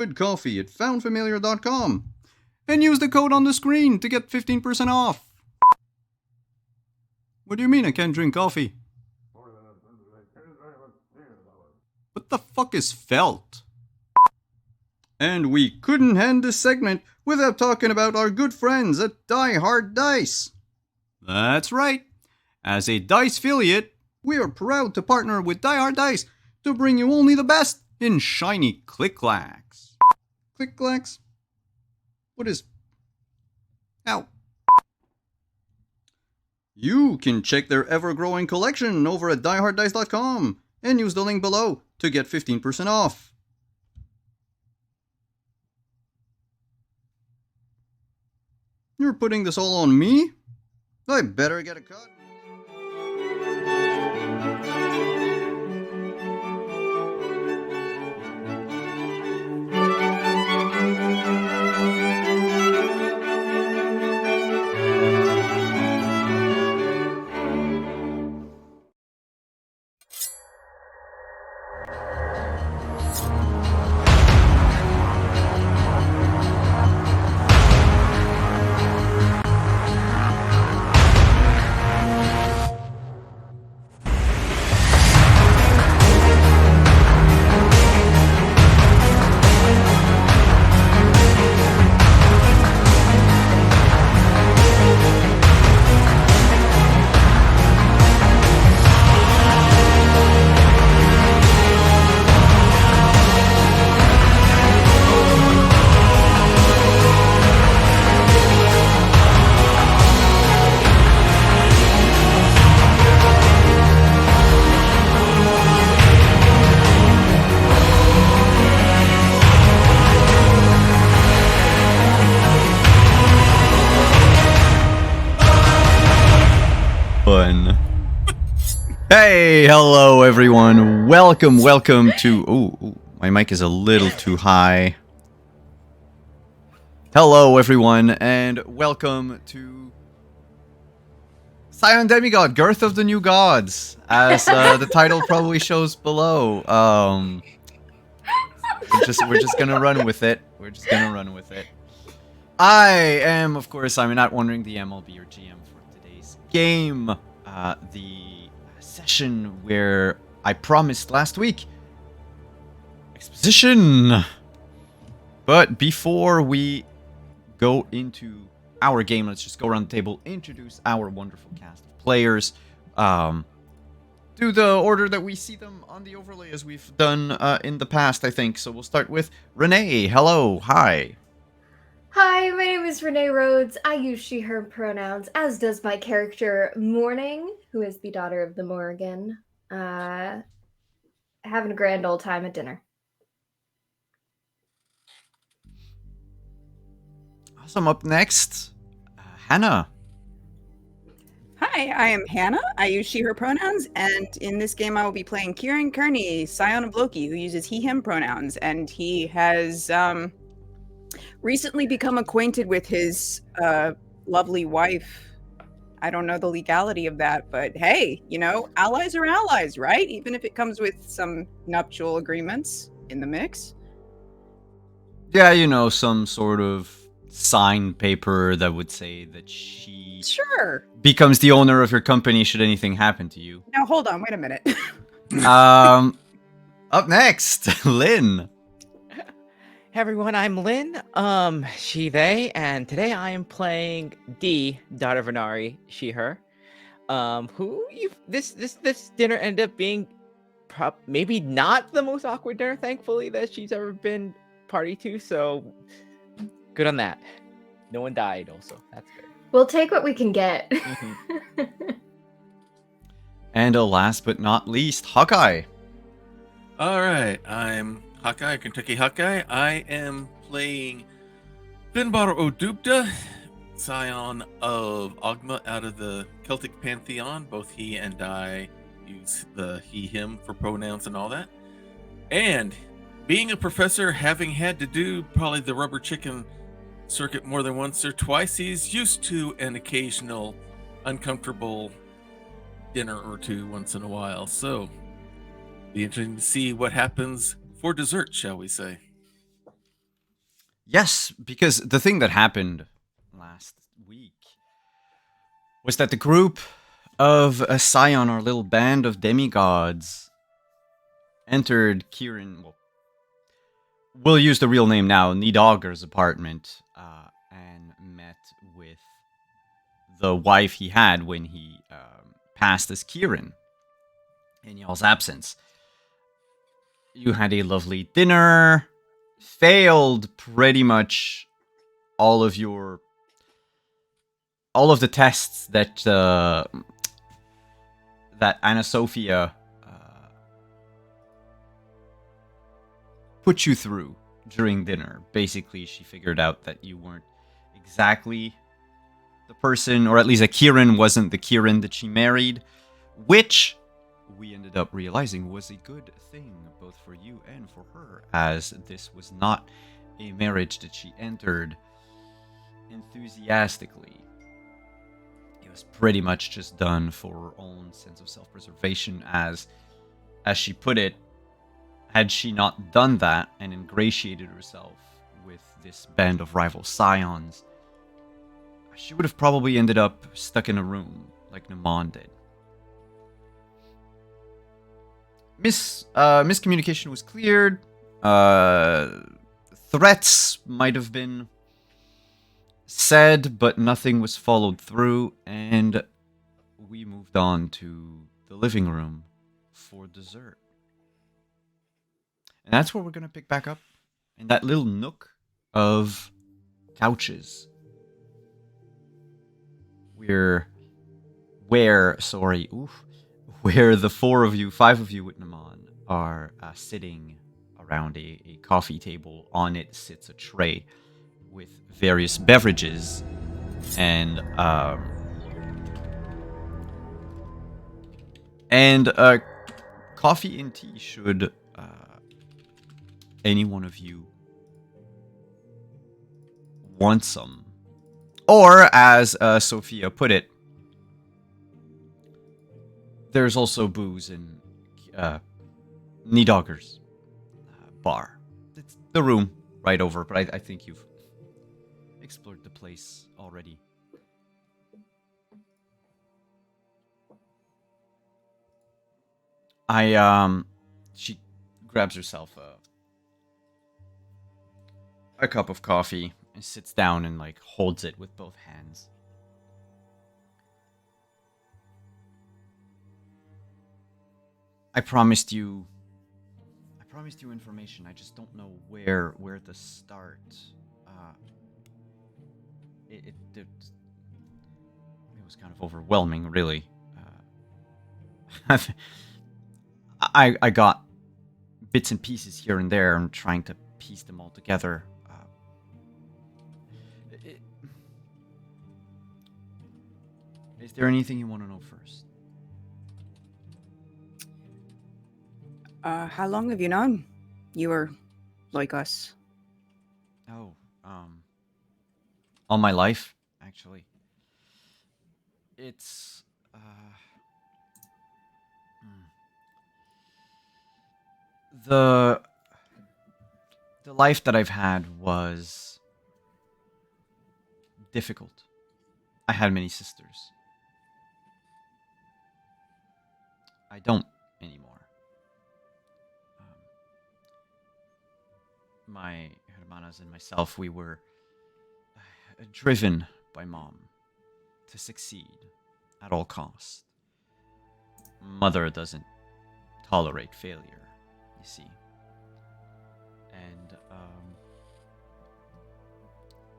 with coffee at foundfamiliar.com and use the code on the screen to get 15% off. What do you mean I can't drink coffee? What the fuck is felt? And we couldn't end this segment without talking about our good friends at Die Hard Dice. That's right. As a Dice affiliate, we are proud to partner with Die Hard Dice to bring you only the best in shiny click-clacks. Click-clacks? What is... Ow. You can check their ever-growing collection over at dieharddice.com and use the link below to get 15% off. You're putting this all on me? I better get a cut. Hey, hello everyone. Welcome to... Ooh, my mic is a little too high. Hello everyone, and welcome to Scion Girth of the New Gods, as the title probably shows below. We're just gonna run with it. I am, of course, I'm not wondering the MLB or GM for today's game. The session where I promised last week exposition. But before we go into our game, let's just go around the table, introduce our wonderful cast of players, do the order that we see them on the overlay as we've done in the past, I think. So we'll start with Renee. Hello, hi. Hi, my name is Renee Rhodes. I use she, her pronouns, as does my character Morning, who is the daughter of the Morrigan. Having a grand old time at dinner. Awesome. Up next, Hannah. Hi, I am Hannah. I use she, her pronouns, and in this game I will be playing Kieran Kearney, Scion of Loki, who uses he, him pronouns, and he has recently become acquainted with his lovely wife. I don't know the legality of that, but hey, you know, allies are allies, right? Even if it comes with some nuptial agreements in the mix. Yeah, you know, some sort of signed paper that would say that she sure becomes the owner of your company should anything happen to you. Now hold on, wait a minute. Up next, Lynn. Hey everyone, I'm Lynn, she, they, and today I am playing Dee, daughter of Inari, she, her, this dinner ended up being maybe not the most awkward dinner, thankfully, that she's ever been party to, so good on that. No one died, also, that's good. We'll take what we can get. And last but not least, Hawkeye. Alright, I'm Hawkeye, Kentucky Hawkeye. I am playing Finbar Odupta, Scion of Ogma out of the Celtic Pantheon. Both he and I use the he, him for pronouns and all that. And being a professor, having had to do probably the rubber chicken circuit more than once or twice, he's used to an occasional uncomfortable dinner or two once in a while. So, be interesting to see what happens for dessert, shall we say. Yes, because the thing that happened last week was that the group of a Scion, our little band of demigods, entered Kieran. Well, we'll use the real name now, Nidogger's apartment, and met with the wife he had when he passed as Kieran in y'all's absence. You had a lovely dinner, failed pretty much all of the tests that Anna Sophia put you through during dinner. Basically, she figured out that you weren't exactly the person, or at least that Kieran wasn't the Kieran that she married, which we ended up realizing was a good thing, both for you and for her, as this was not a marriage that she entered enthusiastically. It was pretty much just done for her own sense of self-preservation, as she put it. Had she not done that and ingratiated herself with this band of rival Scions, she would have probably ended up stuck in a room like Naman did. Miscommunication was cleared. Threats might have been said, but nothing was followed through, and we moved on to the living room for dessert. And that's where we're going to pick back up, in that little nook of couches. Where the five of you with Naman are sitting around a coffee table. On it sits a tray with various beverages and coffee and tea should any one of you want some. Or, as Sophia put it, there's also booze in Nidogger's bar. It's the room right over, but I think you've explored the place already. She grabs herself a cup of coffee and sits down and holds it with both hands. I promised you information. I just don't know where to start. It was kind of overwhelming, really. I got bits and pieces here and there. I'm trying to piece them all together. Is there anything you want to know first? How long have you known you were like us? Oh, all my life, actually. It's the life that I've had was difficult. I had many sisters. I don't anymore. My hermanas and myself, we were driven by Mom to succeed at all costs. Mother doesn't tolerate failure, you see. And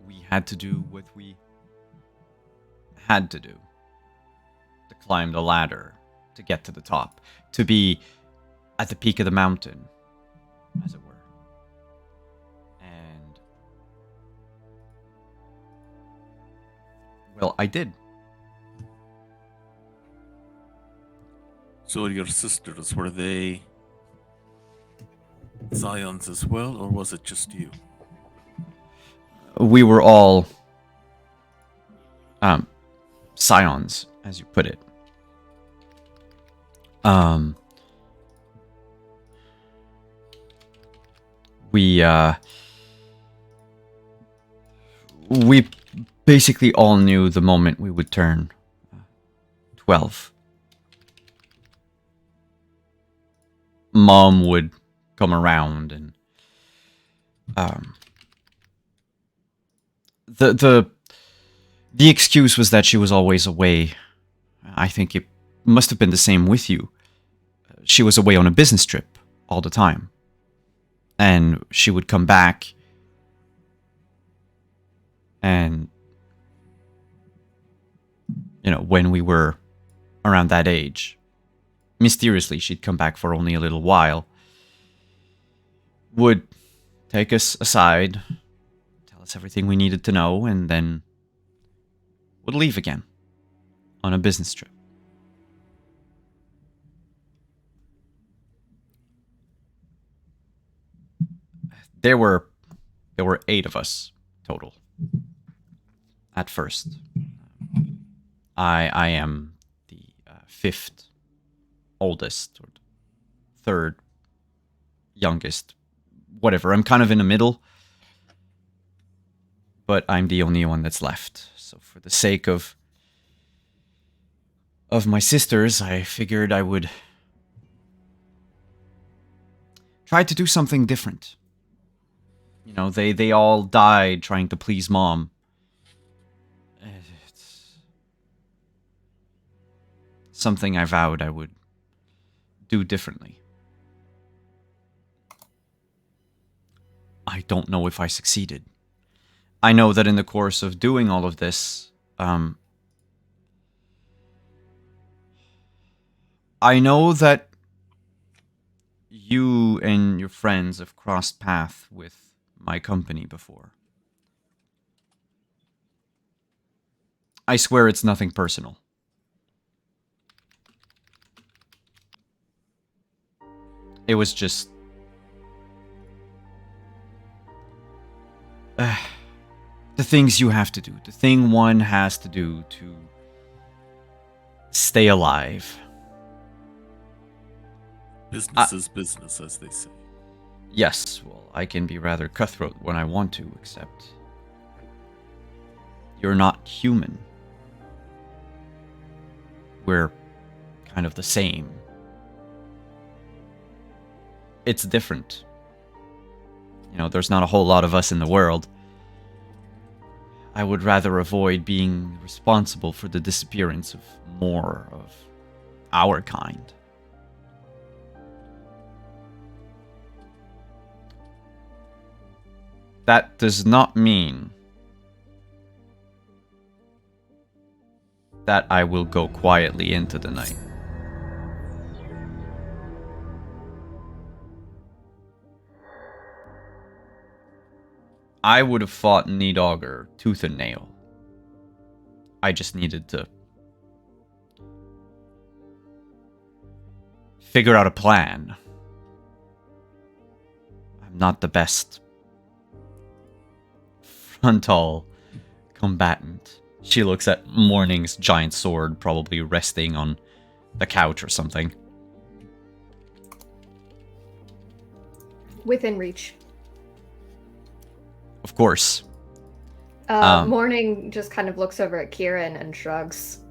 we had to do what we had to do to climb the ladder, to get to the top, to be at the peak of the mountain, as it were. And, well, I did. So your sisters, were they Scions as well, or was it just you? We were all Scions, as you put it. We We basically all knew the moment we would turn 12. Mom would come around and the excuse was that she was always away. I think it must have been the same with you. She was away on a business trip all the time. And she would come back and, you know, when we were around that age, mysteriously she'd come back for only a little while, would take us aside, tell us everything we needed to know, and then would leave again on a business trip. There were 8 of us total at first. I am the 5th oldest or 3rd youngest, whatever. I'm kind of in the middle, but I'm the only one that's left. So for the sake of my sisters, I figured I would try to do something different. You know, they all died trying to please Mom. It's something I vowed I would do differently. I don't know if I succeeded. I know that in the course of doing all of this, I know that you and your friends have crossed paths with my company before. I swear it's nothing personal. It was just... the things you have to do. The thing one has to do to stay alive. Business is business, as they say. Yes, well, I can be rather cutthroat when I want to, except... you're not human. We're kind of the same. It's different. You know, there's not a whole lot of us in the world. I would rather avoid being responsible for the disappearance of more of our kind. That does not mean that I will go quietly into the night. I would have fought Needauger tooth and nail. I just needed to figure out a plan. I'm not the best frontal combatant. She looks at Morning's giant sword, probably resting on the couch or something. Within reach. Of course. Morning just kind of looks over at Kieran and shrugs.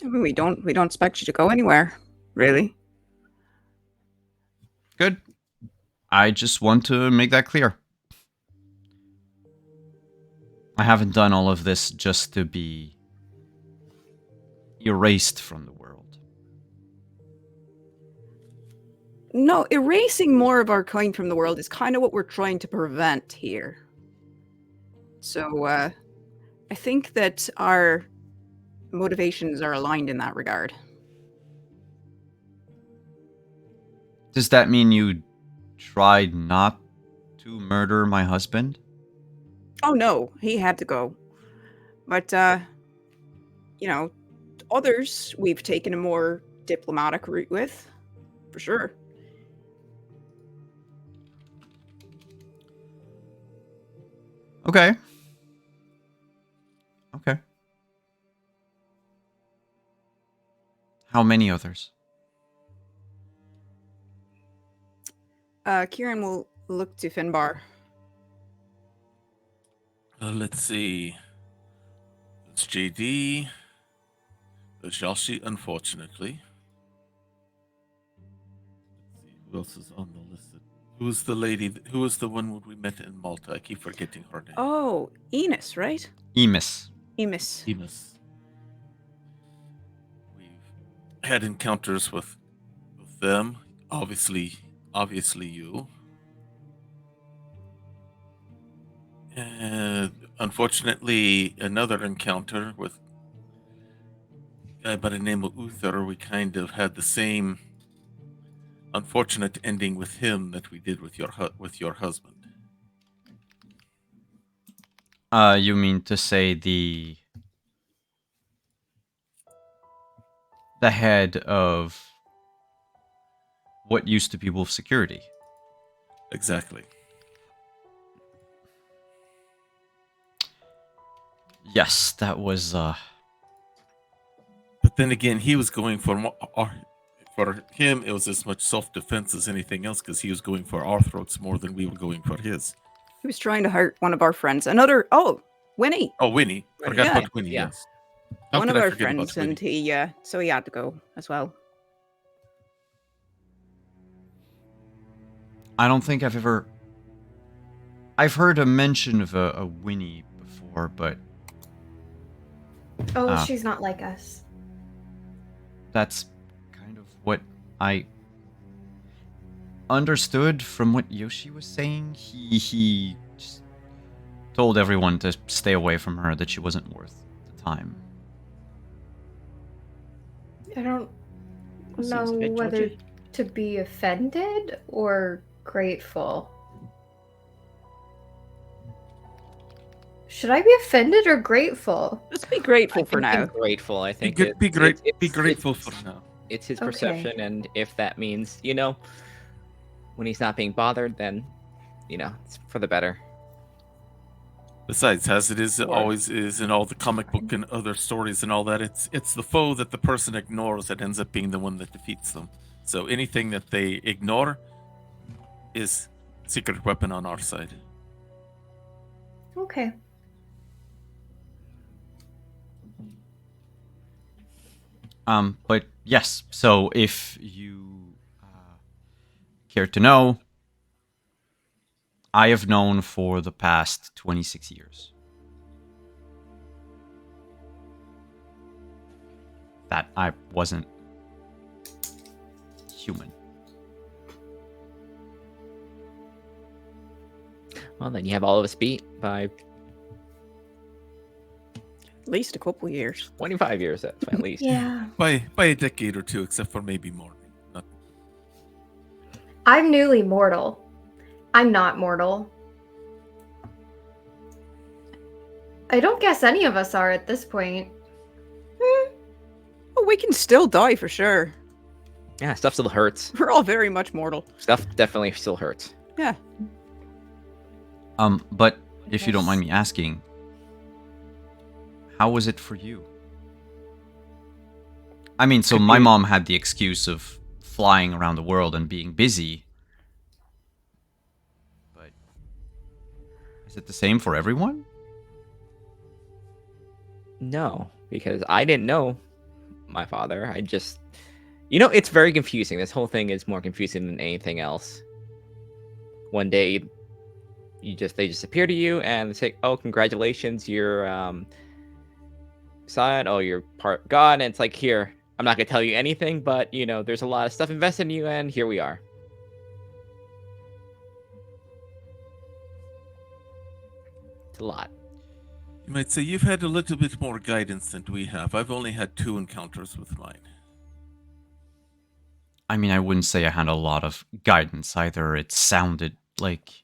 I mean, we don't expect you to go anywhere, really. Good. I just want to make that clear. I haven't done all of this just to be erased from the world. No, erasing more of our kind from the world is kind of what we're trying to prevent here. So, I think that our motivations are aligned in that regard. Does that mean you tried not to murder my husband? Oh no, he had to go. But, you know, others we've taken a more diplomatic route with, for sure. Okay. Okay. How many others? Kieran will look to Finbar. Let's see. It's JD. There's Yoshi, unfortunately. Let's see who else is on the list. Who was the lady? Who was the one we met in Malta? I keep forgetting her name. Oh, Enos, right? Emis. Emis. Emus. We've had encounters with them. Obviously you. And unfortunately, another encounter with a guy by the name of Uther. We kind of had the same unfortunate ending with him that we did with your husband. You mean to say the head of what used to be Wolf Security? Exactly. Yes, that was But then again, he was going for him. It was as much self-defense as anything else because he was going for our throats more than we were going for his. He was trying to hurt one of our friends. Winnie. Oh, Winnie. Forgot Yeah. about Winnie. Yeah. Yes. How One could of I our forget about friends, and Winnie? so he had to go as well. I don't think I've heard a mention of a Winnie before, but Oh, Ah. she's not like us. that's kind of what I understood from what Yoshi was saying. He just told everyone to stay away from her, that she wasn't worth the time. I don't Seems know a bit whether judgy. to be offended or grateful. Should I be offended or grateful? Let's be grateful I for think now. being grateful. I think Be it's grateful it's- for now. It's his Okay. perception, and if that means, when he's not being bothered, then, it's for the better. Besides, as it is Or- always is in all the comic book and other stories and all that, it's the foe that the person ignores that ends up being the one that defeats them. So anything that they ignore is secret weapon on our side. Okay. But yes, so if you care to know, I have known for the past 26 years that I wasn't human. Well, then you have all of us beat by At least a couple years. 25 years, at least. Yeah. By a decade or two, except for maybe more. Not, I'm newly mortal. I'm not mortal. I don't guess any of us are at this point. Oh, we can still die for sure. Yeah, stuff still hurts. We're all very much mortal. Stuff definitely still hurts. Yeah. But if you don't mind me asking, how was it for you? I mean, so my mom had the excuse of flying around the world and being busy. But is it the same for everyone? No, because I didn't know my father. I just, it's very confusing. This whole thing is more confusing than anything else. One day, they just appear to you and they say, "Oh, congratulations, you're Scion. Oh, you're part God." And it's like, here, I'm not gonna tell you anything, but there's a lot of stuff invested in you, and here we are. It's a lot. you might say you've had a little bit more guidance than we have. I've only had 2 encounters with mine. I mean, I wouldn't say I had a lot of guidance either. It sounded like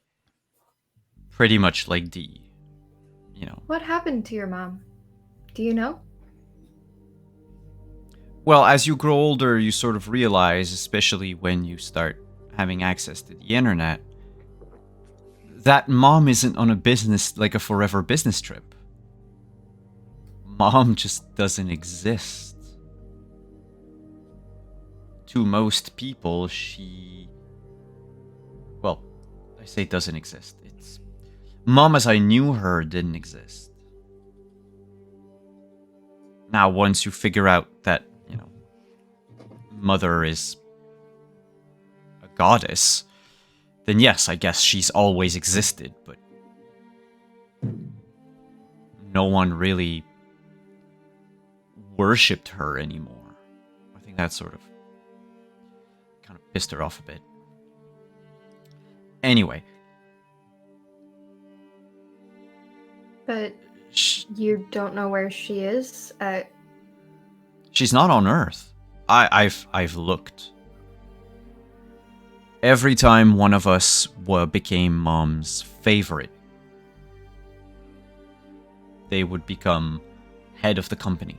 pretty much like D. What happened to your mom? Do you know? Well, as you grow older, you sort of realize, especially when you start having access to the internet, that mom isn't on a forever business trip. Mom just doesn't exist. To most people, I say doesn't exist. It's Mom as I knew her didn't exist. Now, once you figure out that, Mother is a goddess, then yes, I guess she's always existed, but no one really worshipped her anymore. I think that sort of kind of pissed her off a bit. Anyway. But you don't know where she is? She's not on Earth. I've looked. Every time one of us became Mom's favorite, they would become head of the company.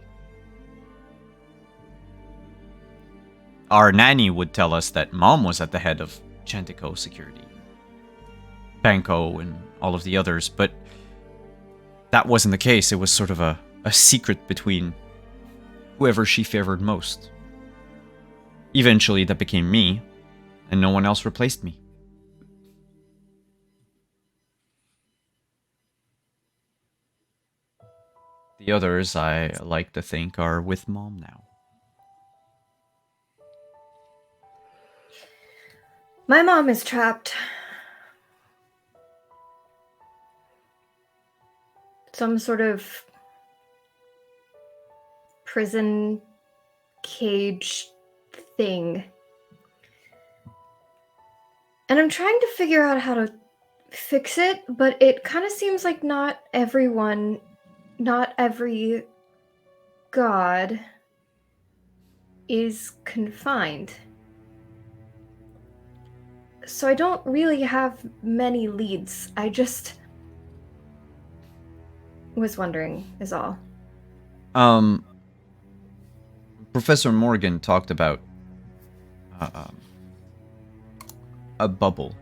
Our nanny would tell us that Mom was at the head of Chantico Security, Banco, and all of the others, but that wasn't the case. It was sort of a secret between whoever she favored most. Eventually, that became me, and no one else replaced me. The others, I like to think, are with Mom now. My mom is trapped. Some sort of prison cage thing. And I'm trying to figure out how to fix it, but it kind of seems like not every god is confined. So I don't really have many leads. I just was wondering, is all. Professor Morgan talked about a bubble.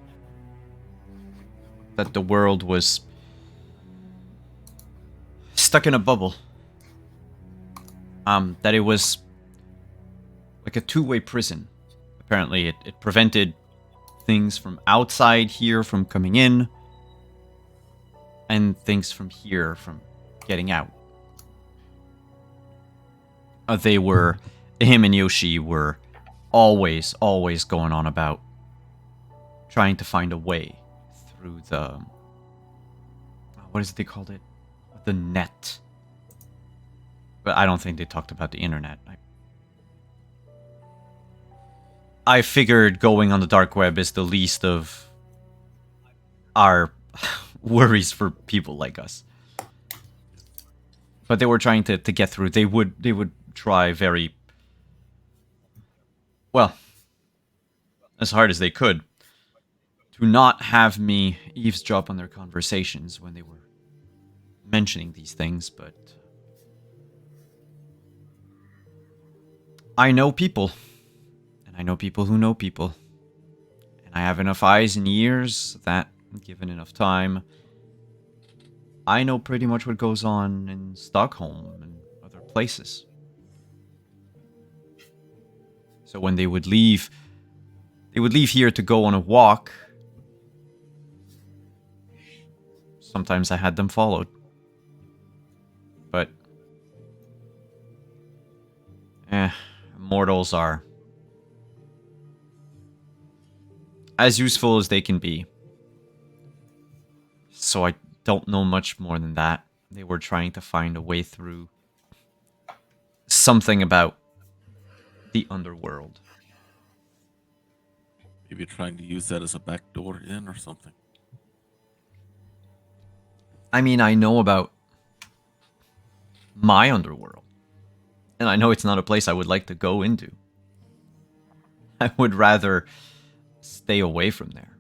That the world was stuck in a bubble. That it was like a two-way prison. Apparently, it prevented things from outside here from coming in, and things from here from getting out. Him and Yoshi were always going on about trying to find a way through the, what is it they called it? The net. But I don't think they talked about the internet. I figured going on the dark web is the least of our worries for people like us. But they were trying to get through. They would try very well, as hard as they could, to not have me eavesdrop on their conversations when they were mentioning these things, but I know people, and I know people who know people, and I have enough eyes and ears that, given enough time, I know pretty much what goes on in Stockholm and other places. So when they would leave here to go on a walk. Sometimes I had them followed. But mortals are as useful as they can be. So I don't know much more than that. They were trying to find a way through something about the underworld. Maybe trying to use that as a backdoor in or something. I mean, I know about my underworld. And I know it's not a place I would like to go into. I would rather stay away from there.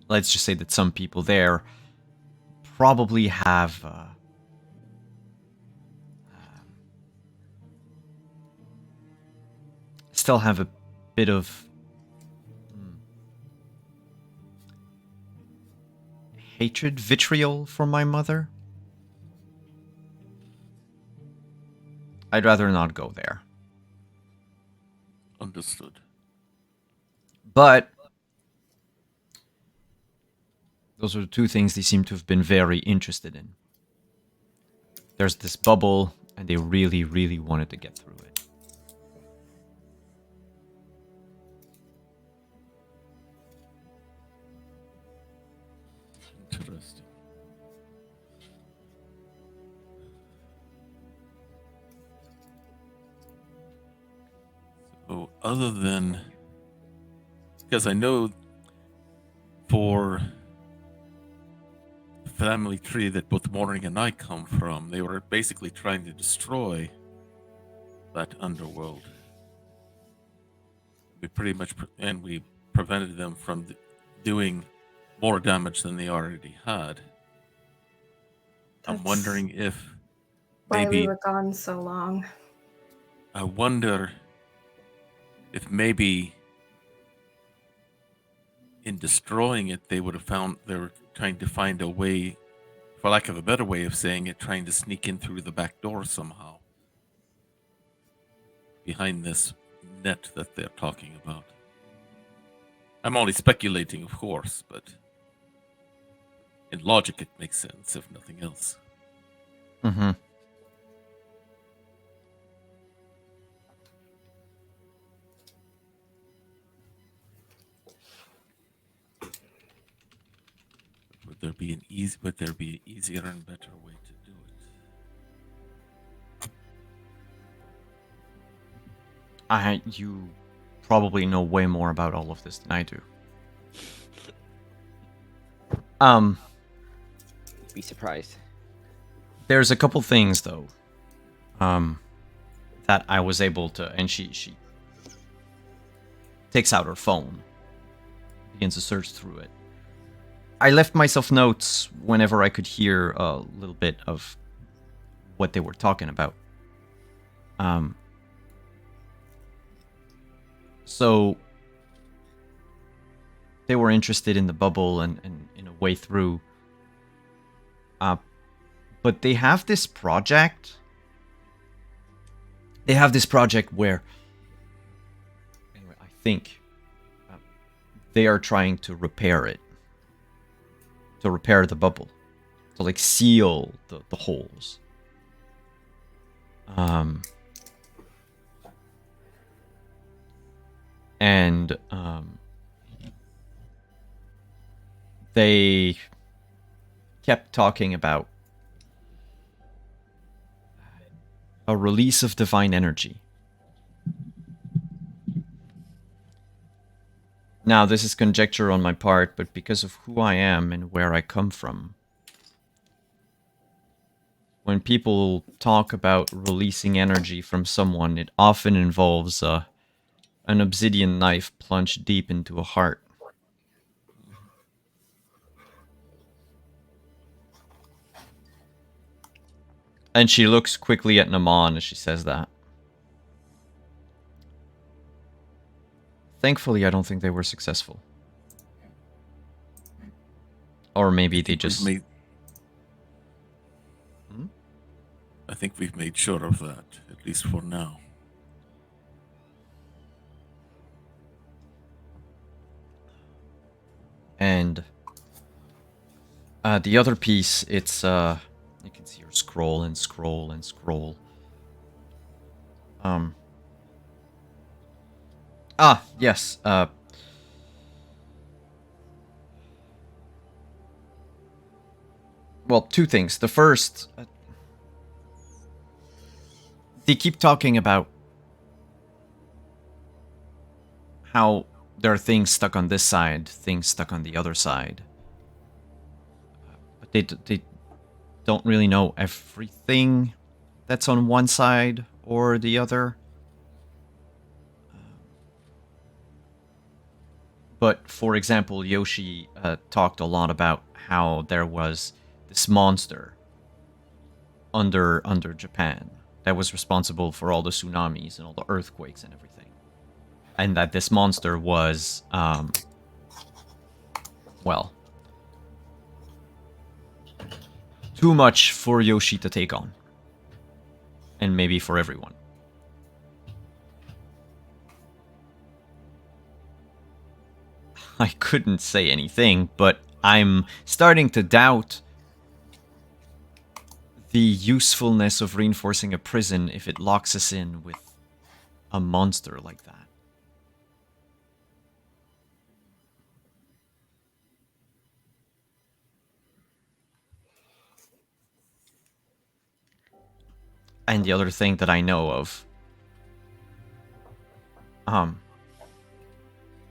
Let's just say that some people there probably have still have a bit of hatred, vitriol for my mother. I'd rather not go there. Understood. But those are the two things they seem to have been very interested in. There's this bubble, and they really, really wanted to get through it. Interesting. So, other than, because I know for the family tree that both Morning and I come from, they were basically trying to destroy that underworld. We pretty much, and we prevented them from doing more damage than they already had. I'm That's wondering if why we maybe, were gone so long. I wonder if maybe in destroying it, they would have found, they were trying to find a way, for lack of a better way of saying it, trying to sneak in through the back door somehow. Behind this net that they're talking about. I'm only speculating, of course, but in logic it makes sense, if nothing else. Mm-hmm. Would there be an easier and better way to do it? You probably know way more about all of this than I do. Be surprised. There's a couple things though, that I was able to, and she takes out her phone, begins to search through it. I left myself notes whenever I could hear a little bit of what they were talking about. So they were interested in the bubble and in a way through. But they have this project. They have this project where, anyway, I think they are trying to repair it. To repair the bubble. To like seal the holes. And they kept talking about a release of divine energy. Now, this is conjecture on my part, but because of who I am and where I come from, when people talk about releasing energy from someone, it often involves an obsidian knife plunged deep into a heart. And she looks quickly at Naman as she says that. Thankfully, I don't think they were successful. Or maybe they just... I think we've made sure of that, at least for now. And the other piece, it's you can see her scroll and scroll and scroll. Yes. Well, two things. The first, they keep talking about how there are things stuck on this side, things stuck on the other side. But they don't really know everything that's on one side or the other. But, for example, Yoshi talked a lot about how there was this monster under Japan that was responsible for all the tsunamis and all the earthquakes and everything. And that this monster was, well, too much for Yoshi to take on. And maybe for everyone. I couldn't say anything, but I'm starting to doubt the usefulness of reinforcing a prison if it locks us in with a monster like that. And the other thing that I know of,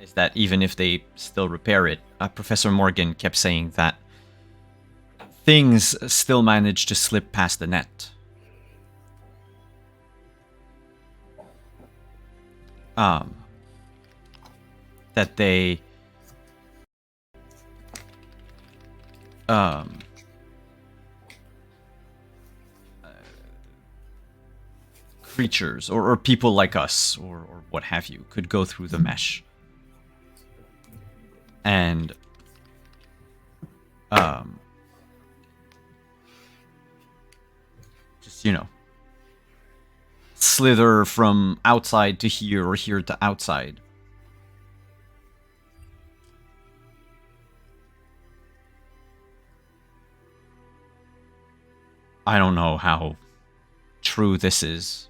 is that even if they still repair it, Professor Morgan kept saying that things still manage to slip past the net. That they creatures or people like us or what have you could go through the mesh and just, you know, slither from outside to here or here to outside. I don't know how true this is.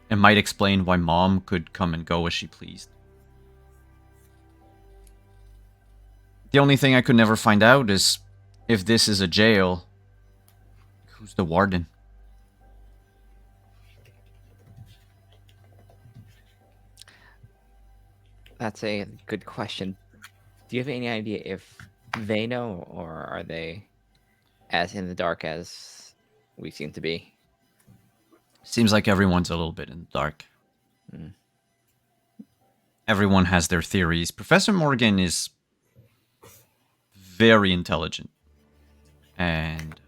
It might explain why Mom could come and go as she pleased. The only thing I could never find out is if this is a jail, who's the warden? That's a good question. Do you have any idea if they know, or are they as in the dark as we seem to be? Seems like everyone's a little bit in the dark. Mm. Everyone has their theories. Professor Morgan is very intelligent. And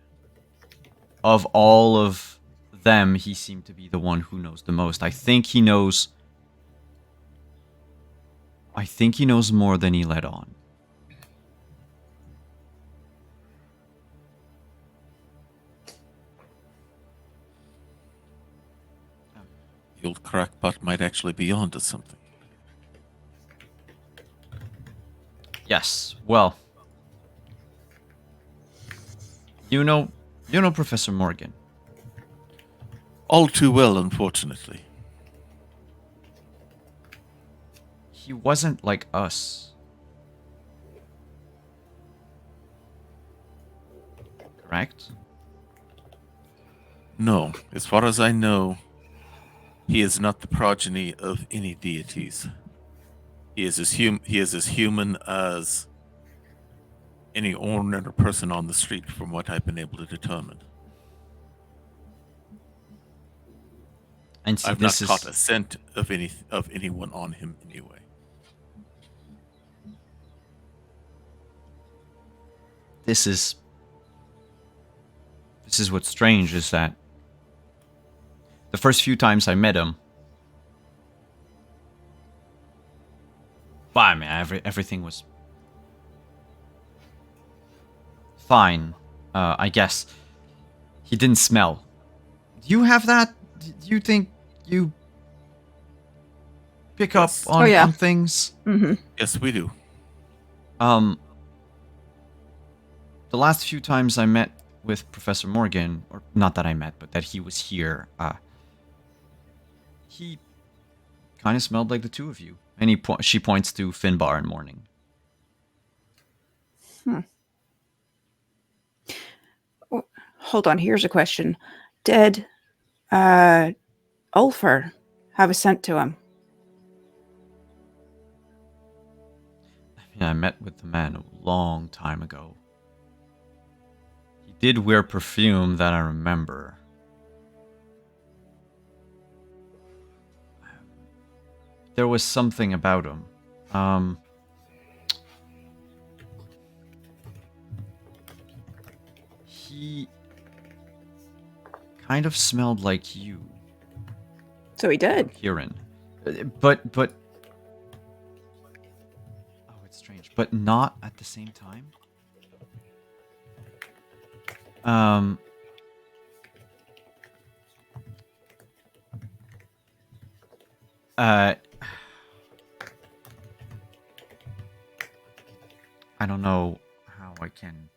of all of them, he seemed to be the one who knows the most. I think he knows more than he let on. The old crackpot might actually be onto something. Yes, well, you know Professor Morgan. All too well, unfortunately. He wasn't like us. Correct? No, as far as I know, he is not the progeny of any deities. He is as human as any ordinary person on the street, from what I've been able to determine. And see, I've not caught a scent of anyone on him anyway. This is what's strange, is that the first few times I met him, I mean, everything was fine. I guess he didn't smell. Do you have that? Do you think you pick up Yes. on, Oh, yeah. on things? Mm-hmm. Yes, we do. The last few times I met with Professor Morgan, or not that I met, but that he was here, he kind of smelled like the two of you. And she points to Finbar and Morning. Hold on, here's a question. Did Ulfer have a scent to him? Yeah, I met with the man a long time ago. He did wear perfume that I remember. There was something about him. He kind of smelled like you, So he did. Kieran. But oh, it's strange, but not at the same time. I don't know how I can.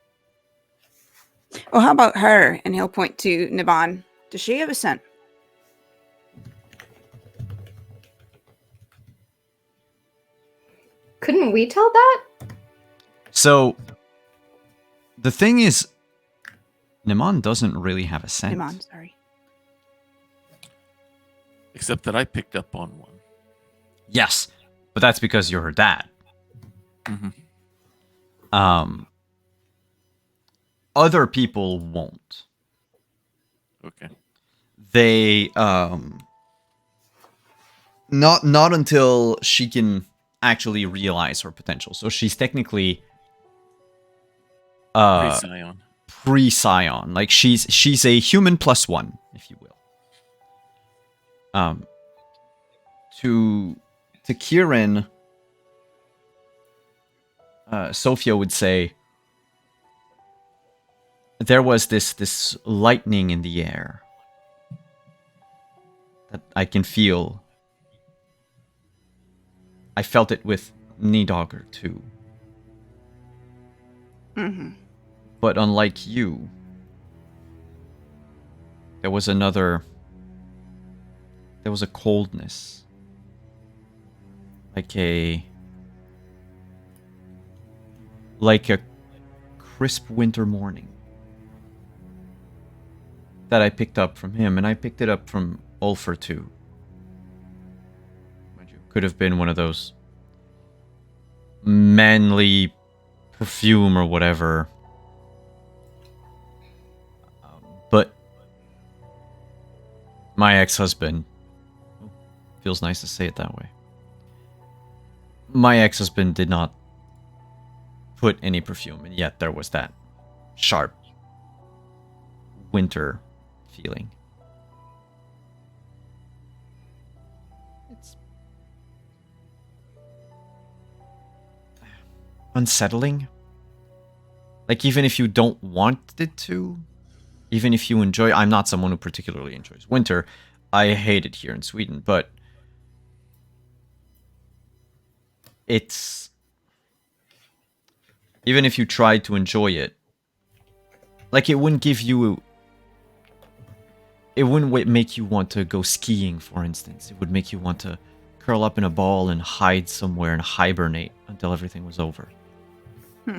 Oh, how about her? And he'll point to Niban. Does she have a scent? Couldn't we tell that? So, the thing is, Niman doesn't really have a scent. Niban, sorry. Except that I picked up on one. Yes, but that's because you're her dad. Mm-hmm. Other people won't. Okay. They not until she can actually realize her potential. So she's technically Pre-Scion. pre-Scion. Like she's a human +1, if you will. To Kieran, Sophia would say there was this lightning in the air that I can feel. I felt it with Nidogger too. Mm-hmm. But unlike you, there was a coldness. Like a crisp winter morning that I picked up from him, and I picked it up from Ulfer too. Could have been one of those manly perfume or whatever. But my ex-husband, feels nice to say it that way. My ex-husband did not put any perfume, and yet there was that sharp winter feeling. It's unsettling. Like, even if you don't want it to, even if you enjoy... I'm not someone who particularly enjoys winter. I hate it here in Sweden, but it's... Even if you tried to enjoy it, like, it wouldn't give you... It wouldn't make you want to go skiing, for instance. It would make you want to curl up in a ball and hide somewhere and hibernate until everything was over. Hmm.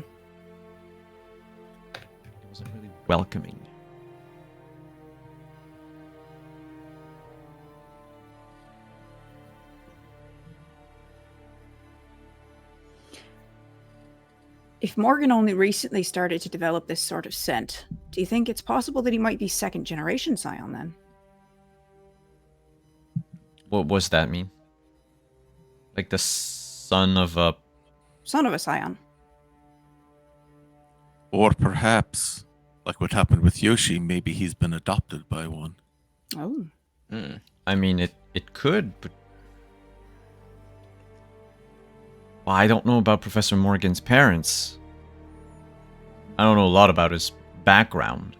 It wasn't really welcoming. If Morgan only recently started to develop this sort of scent, do you think it's possible that he might be second generation Scion then? What does that mean? Like the son of a... Son of a Scion. Or perhaps, like what happened with Yoshi, maybe he's been adopted by one. Oh. I mean, it could, but... Well, I don't know about Professor Morgan's parents. I don't know a lot about his background.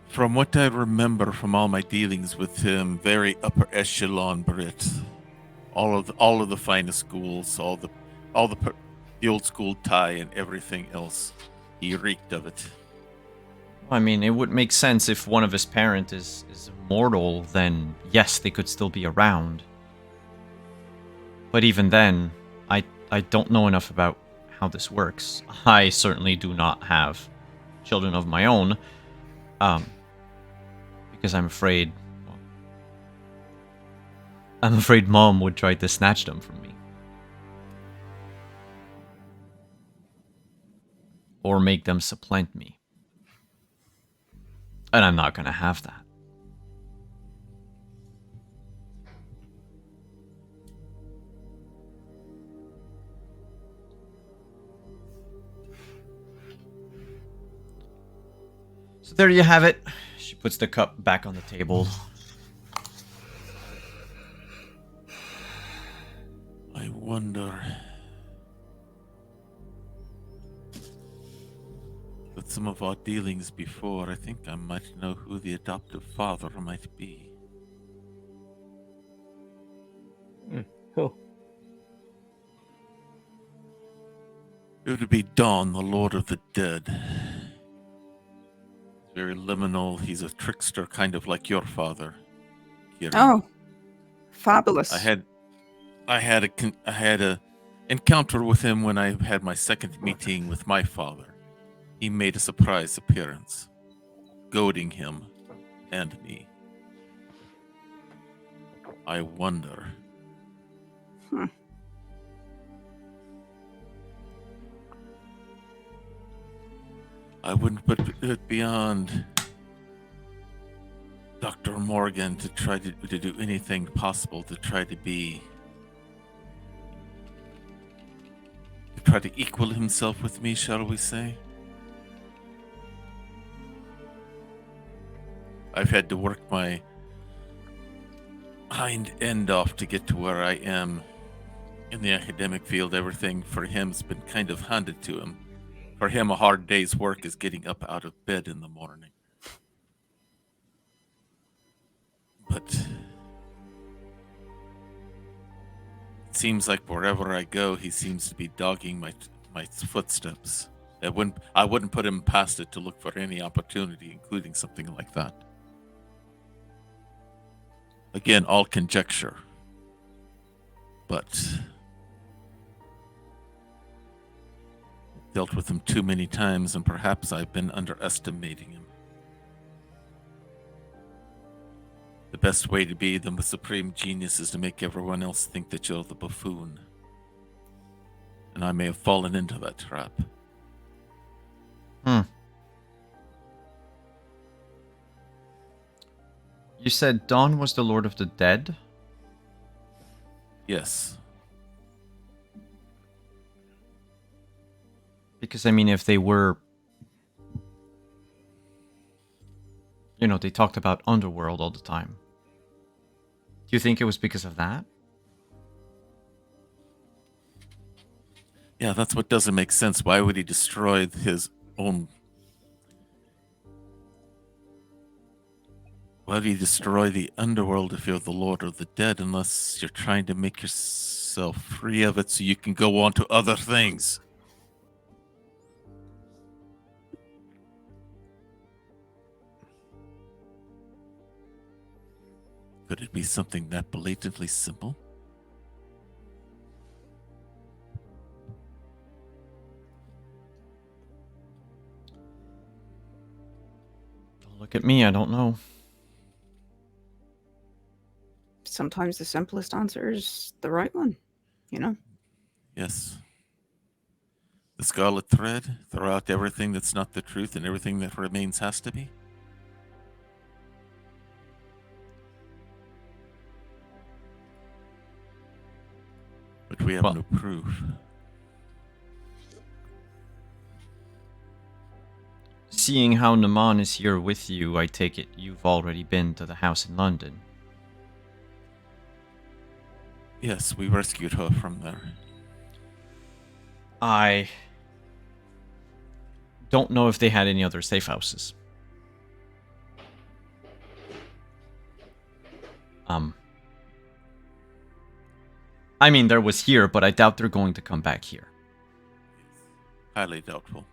From what I remember from all my dealings with him, very upper echelon Brit. All of the finest schools, the old school tie and everything else. He reeked of it. I mean, it would make sense if one of his parents is immortal, then yes, they could still be around. But even then, I don't know enough about how this works. I certainly do not have children of my own, because I'm afraid Mom would try to snatch them from me. Or make them supplant me. And I'm not gonna have that. So there you have it. She puts the cup back on the table. I wonder. With some of our dealings before, I think I might know who the adoptive father might be. Cool. It would be Dawn, the Lord of the Dead. Very liminal. He's a trickster, kind of like your father, Kieran. Oh, fabulous. I had a encounter with him when I had my second meeting with my father. He made a surprise appearance, goading him and me. I wonder. Hmm. I wouldn't put it beyond Dr. Morgan to try to do anything possible to try to equal himself with me, shall we say? I've had to work my hind end off to get to where I am in the academic field. Everything for him's been kind of handed to him. For him, a hard day's work is getting up out of bed in the morning. But it seems like wherever I go, he seems to be dogging my footsteps. I wouldn't put him past it to look for any opportunity, including something like that. Again, all conjecture. But dealt with him too many times, and perhaps I've been underestimating him. The best way to be the supreme genius is to make everyone else think that you're the buffoon. And I may have fallen into that trap. You said Dawn was the Lord of the Dead? Yes. Because, I mean, if they were... You know, they talked about Underworld all the time. Do you think it was because of that? Yeah, that's what doesn't make sense. Why would he destroy his own... Why would he destroy the Underworld if you're the Lord of the Dead, unless you're trying to make yourself free of it so you can go on to other things? Could it be something that blatantly simple? Don't look at me, I don't know. Sometimes the simplest answer is the right one, you know? Yes. The scarlet thread, throw out everything that's not the truth and everything that remains has to be? But we have Well, no proof. Seeing how Naman is here with you, I take it you've already been to the house in London. Yes, we rescued her from there. I don't know if they had any other safe houses. I mean, there was here, but I doubt they're going to come back here. Highly doubtful.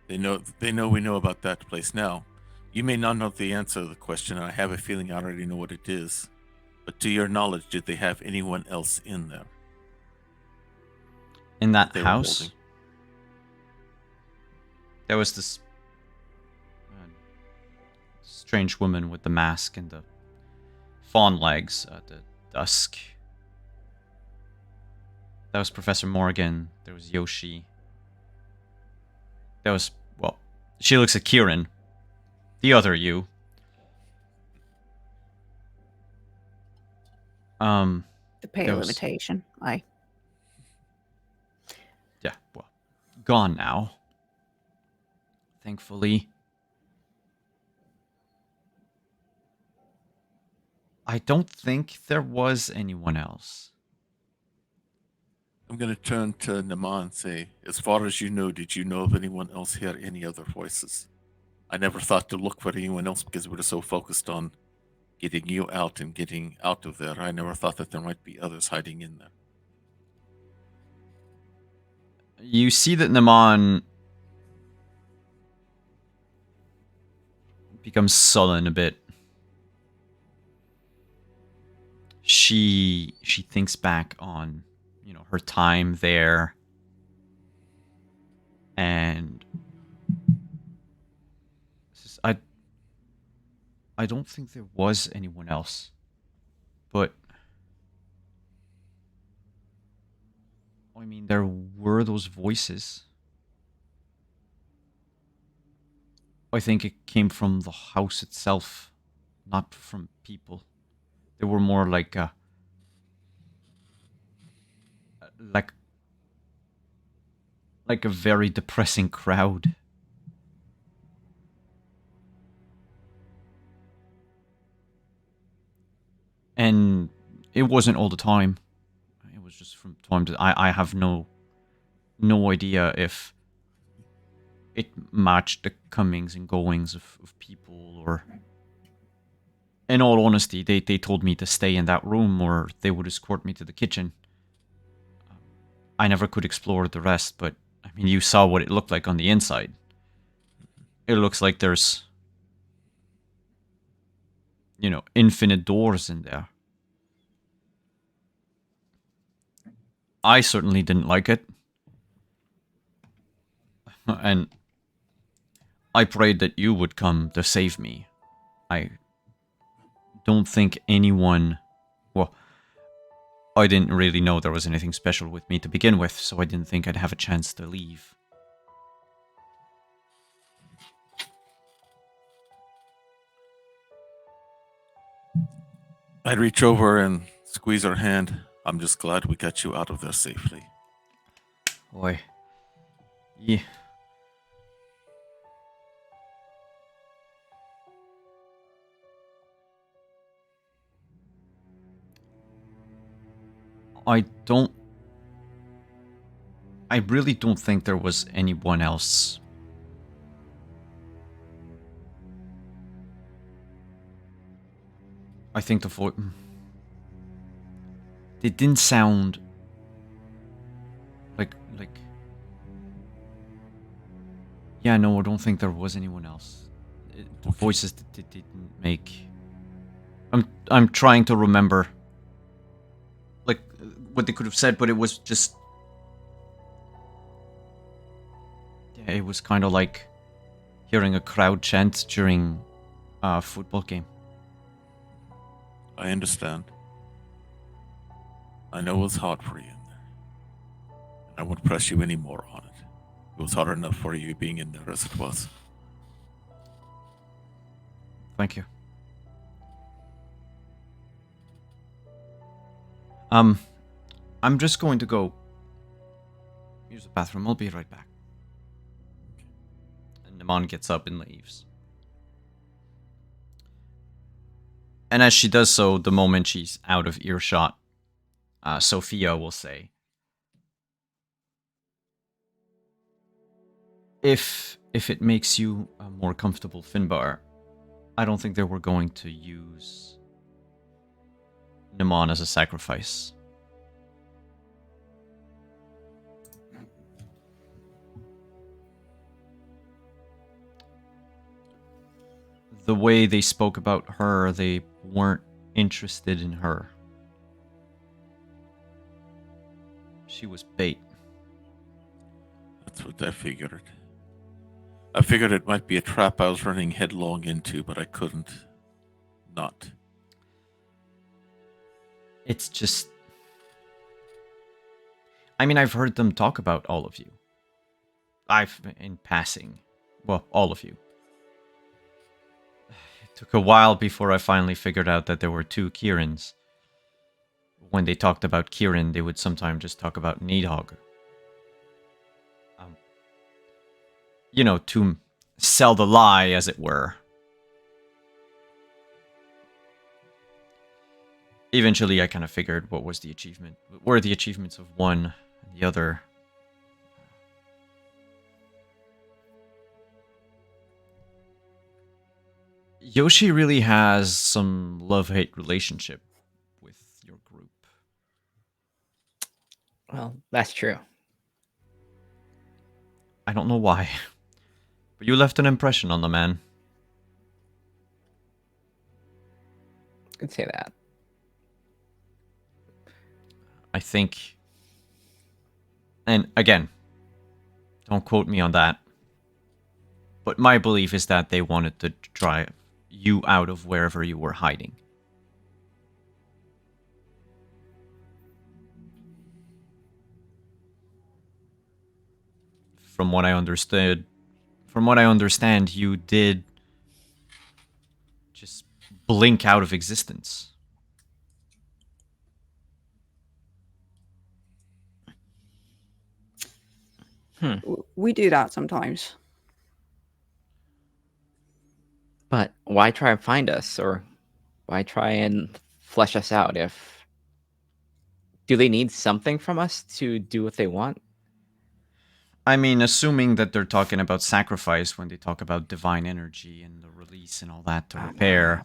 They know we know about that place now. You may not know the answer to the question, and I have a feeling I already know what it is. But to your knowledge, did they have anyone else in there? In that They were house, holding? there was this strange woman with the mask and the fawn legs at the dusk. That was Professor Morgan. There was Yoshi. That was, well, she looks at Kieran. The other you. The pale There was- imitation. Aye. Yeah, well, gone now. Thankfully. I don't think there was anyone else. I'm going to turn to Naman and say, as far as you know, did you know of anyone else hear any other voices? I never thought to look for anyone else because we were so focused on getting you out and getting out of there. I never thought that there might be others hiding in there. You see that Naman becomes sullen a bit. She thinks back on, her time there, and says, I don't think there was anyone else, but I mean, there were those voices. I think it came from the house itself, not from people. They were more like like a very depressing crowd. And it wasn't all the time. It was just from time to I have no idea if it matched the comings and goings of people, or in all honesty, they told me to stay in that room or they would escort me to the kitchen. I never could explore the rest, but I mean, you saw what it looked like on the inside. It looks like there's, infinite doors in there. I certainly didn't like it. And I prayed that you would come to save me. I don't think anyone... Well, I didn't really know there was anything special with me to begin with, so I didn't think I'd have a chance to leave. I'd reach over and squeeze her hand. I'm just glad we got you out of there safely. Boy. Yeah. I really don't think there was anyone else. I think the voice... They didn't sound... Like... Yeah, no, I don't think there was anyone else. The voices didn't make... I'm trying to remember... Like, what they could have said, but it was just... Yeah, it was kind of like hearing a crowd chant during a football game. I understand. I know it was hard for you in there. I won't press you any more on it. It was hard enough for you being in there as it was. Thank you. I'm just going to go use the bathroom. I'll be right back. And Naman gets up and leaves. And as she does so, the moment she's out of earshot, Sophia will say, If it makes you more comfortable, Finbar, I don't think they were going to use Naman as a sacrifice. The way they spoke about her, they weren't interested in her. She was bait. That's what I figured. I figured it might be a trap I was running headlong into, but I couldn't not. It's just... I mean, I've heard them talk about all of you. In passing. Well, all of you. It took a while before I finally figured out that there were two Kirans. When they talked about Kiran, they would sometimes just talk about Needhog. To sell the lie, as it were. Eventually, I kind of figured what was the achievement. What were the achievements of one and the other? Yoshi really has some love-hate relationship with your group. Well, that's true. I don't know why. But you left an impression on the man. Could say that. I think... And again, don't quote me on that. But my belief is that they wanted to drive you out of wherever you were hiding. From what I understand, you did just blink out of existence. We do that sometimes. But why try and find us, or why try and flesh us out if... Do they need something from us to do what they want? I mean, assuming that they're talking about sacrifice when they talk about divine energy and the release and all that to repair.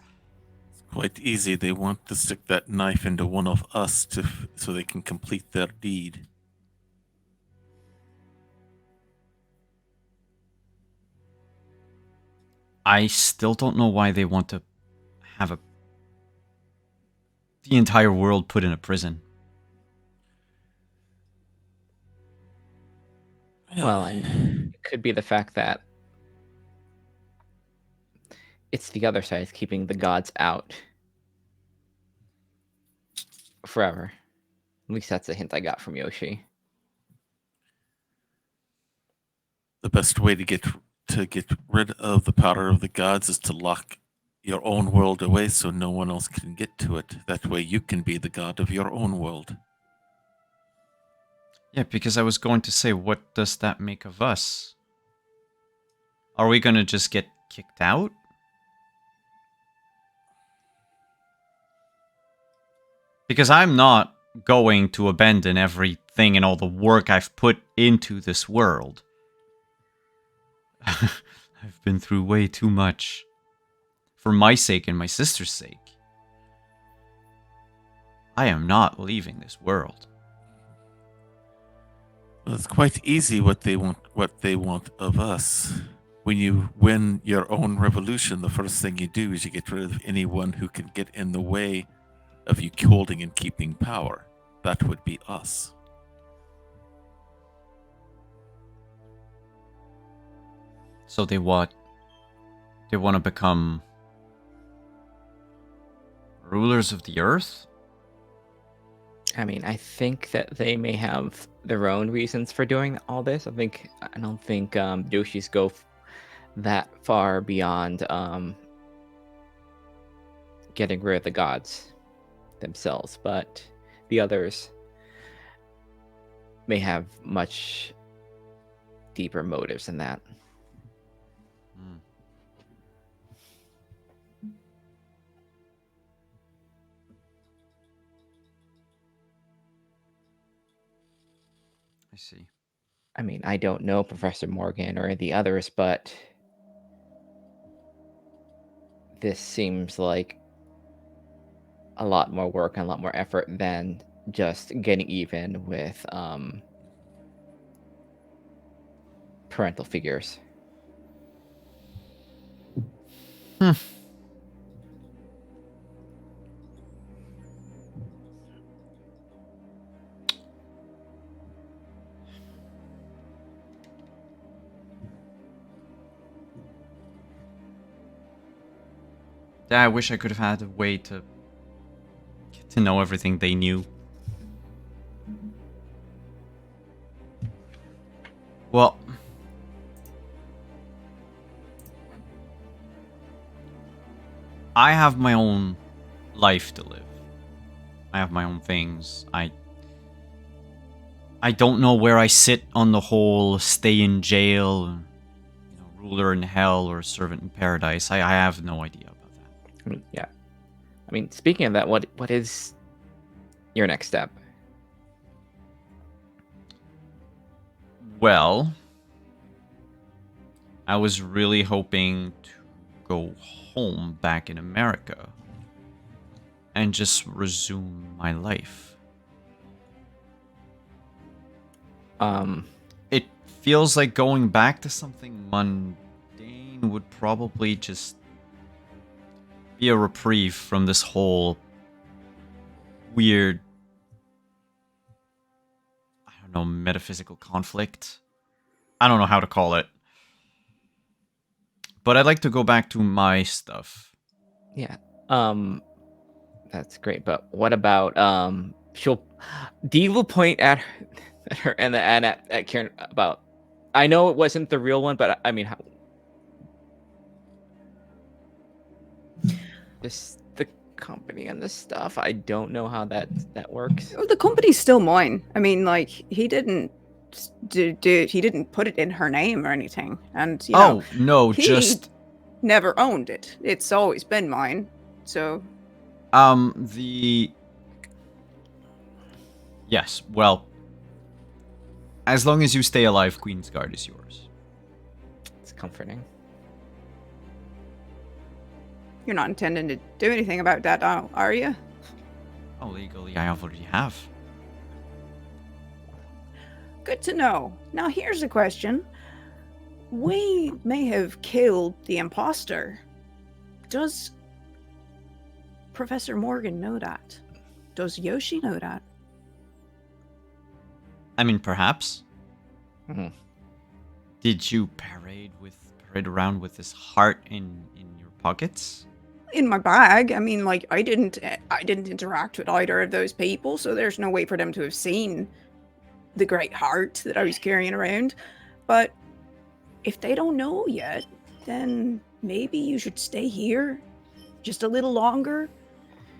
It's quite easy. They want to stick that knife into one of us so they can complete their deed. I still don't know why they want to have the entire world put in a prison. Well, and it could be the fact that it's the other side keeping the gods out forever. At least that's a hint I got from Yoshi. The best way to get rid of the power of the gods is to lock your own world away so no one else can get to it. That way you can be the god of your own world. Yeah, because I was going to say, what does that make of us? Are we going to just get kicked out? Because I'm not going to abandon everything and all the work I've put into this world. I've been through way too much. For my sake and my sister's sake. I am not leaving this world. Well, it's quite easy what they want of us. When you win your own revolution, the first thing you do is you get rid of anyone who can get in the way of you holding and keeping power. That would be us. So they what? They want to become rulers of the earth? I mean, I think that they may have their own reasons for doing all this. I don't think Yoshi's go that far beyond getting rid of the gods themselves, but the others may have much deeper motives than that. I see. I mean, I don't know Professor Morgan or the others, but this seems like a lot more work and a lot more effort than just getting even with parental figures. Yeah, I wish I could have had a way to get to know everything they knew. Well, I have my own life to live. I have my own things. I don't know where I sit on the whole stay in jail, ruler in hell or servant in paradise. I have no idea about that. I mean, yeah. I mean, speaking of that, what is your next step? Well, I was really hoping to go home back in America and just resume my life. It feels like going back to something mundane would probably just be a reprieve from this whole weird, I don't know, metaphysical conflict. I don't know how to call it. But I'd like to go back to my stuff. Yeah. That's great. But what about Dee will point at her and at Kieran about. I know it wasn't the real one, but I mean, just the company and the stuff. I don't know how that works. Oh, the company's still mine. I mean, like, he didn't he didn't put it in her name or anything. And you know, no, he just never owned it. It's always been mine. So yes, well, as long as you stay alive, Queen's Guard is yours. It's comforting. you're not intending to do anything about that, are you? Oh, legally, I already have. Good to know. Now here's a question. We may have killed the imposter. Does Professor Morgan know that? Does Yoshi know that? I mean, perhaps. Mm-hmm. Did you parade around with this heart in your pockets? In my bag. I mean, like, I didn't interact with either of those people, so there's no way for them to have seen the great heart that I was carrying around. But if they don't know yet, then maybe you should stay here just a little longer.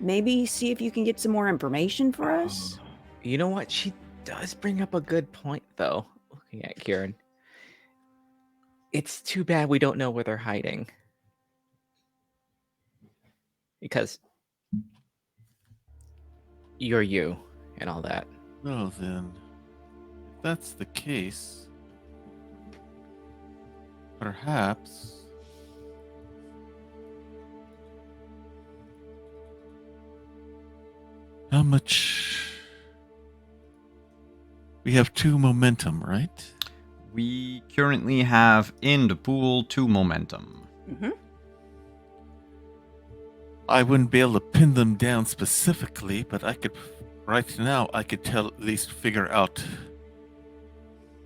Maybe see if you can get some more information for us. You know what? She does bring up a good point, though. Looking at Kieran, it's too bad we don't know where they're hiding. Because you're you and all that. Well then, if that's the case, perhaps how much we have 2 momentum, right? We currently have in the pool 2 momentum. Mm-hmm. I wouldn't be able to pin them down specifically, but I could, right now, I could at least figure out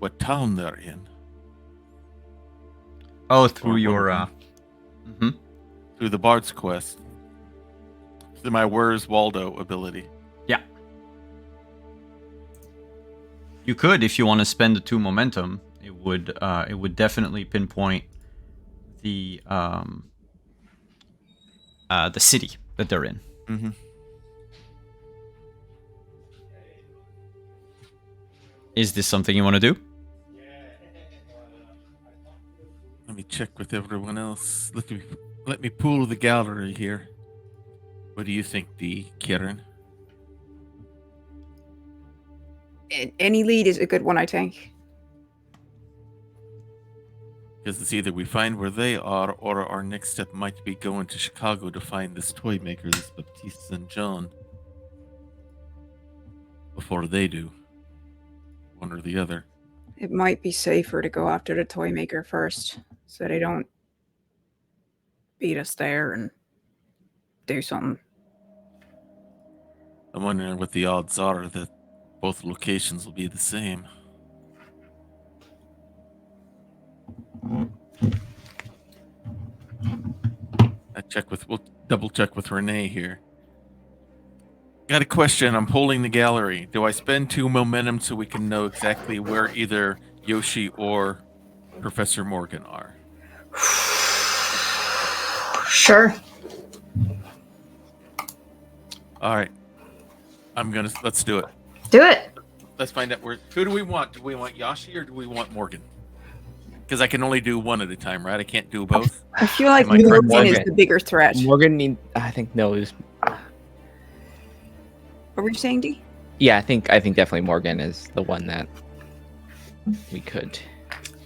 what town they're in. Oh, through Or your one through the Bard's Quest, through my Where's Waldo ability. Yeah. You could, if you want to spend the 2 momentum. It would definitely pinpoint the city that they're in. Mm-hmm. Is this something you want to do? Let me check with everyone else. Let me pool the gallery here. What do you think, Kieran? Any lead is a good one, I think. Because it's either we find where they are, or our next step might be going to Chicago to find this toy maker, this Baptiste and John. Before they do. One or the other. It might be safer to go after the toy maker first, so they don't beat us there and do something. I'm wondering what the odds are that both locations will be the same. We'll double check with Renee here. Got a question. I'm polling the gallery. Do I spend 2 momentum so we can know exactly where either Yoshi or Professor Morgan are? Sure. All right. Let's do it. Do it. Let's find out who do we want? Do we want Yoshi or do we want Morgan? Because I can only do one at a time, right? I can't do both. I feel like Am I correct? Morgan is the bigger threat. Morgan, I think, knows. What were you saying, D? Yeah, I think definitely Morgan is the one that we could.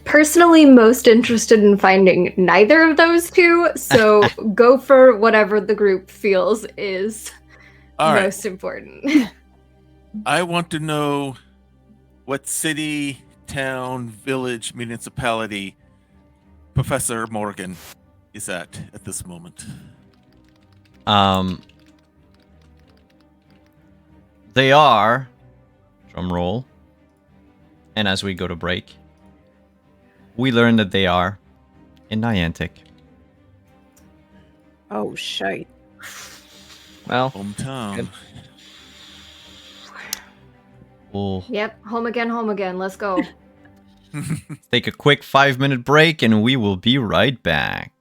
Personally, most interested in finding neither of those two, so go for whatever the group feels is All most important. I want to know what city, town, village, municipality Professor Morgan is at this moment? They are, drum roll, and as we go to break, we learn that they are in Niantic. Oh, shite. Well, Hometown. Good. We'll Yep, home again, let's go. take a quick 5-minute break and we will be right back.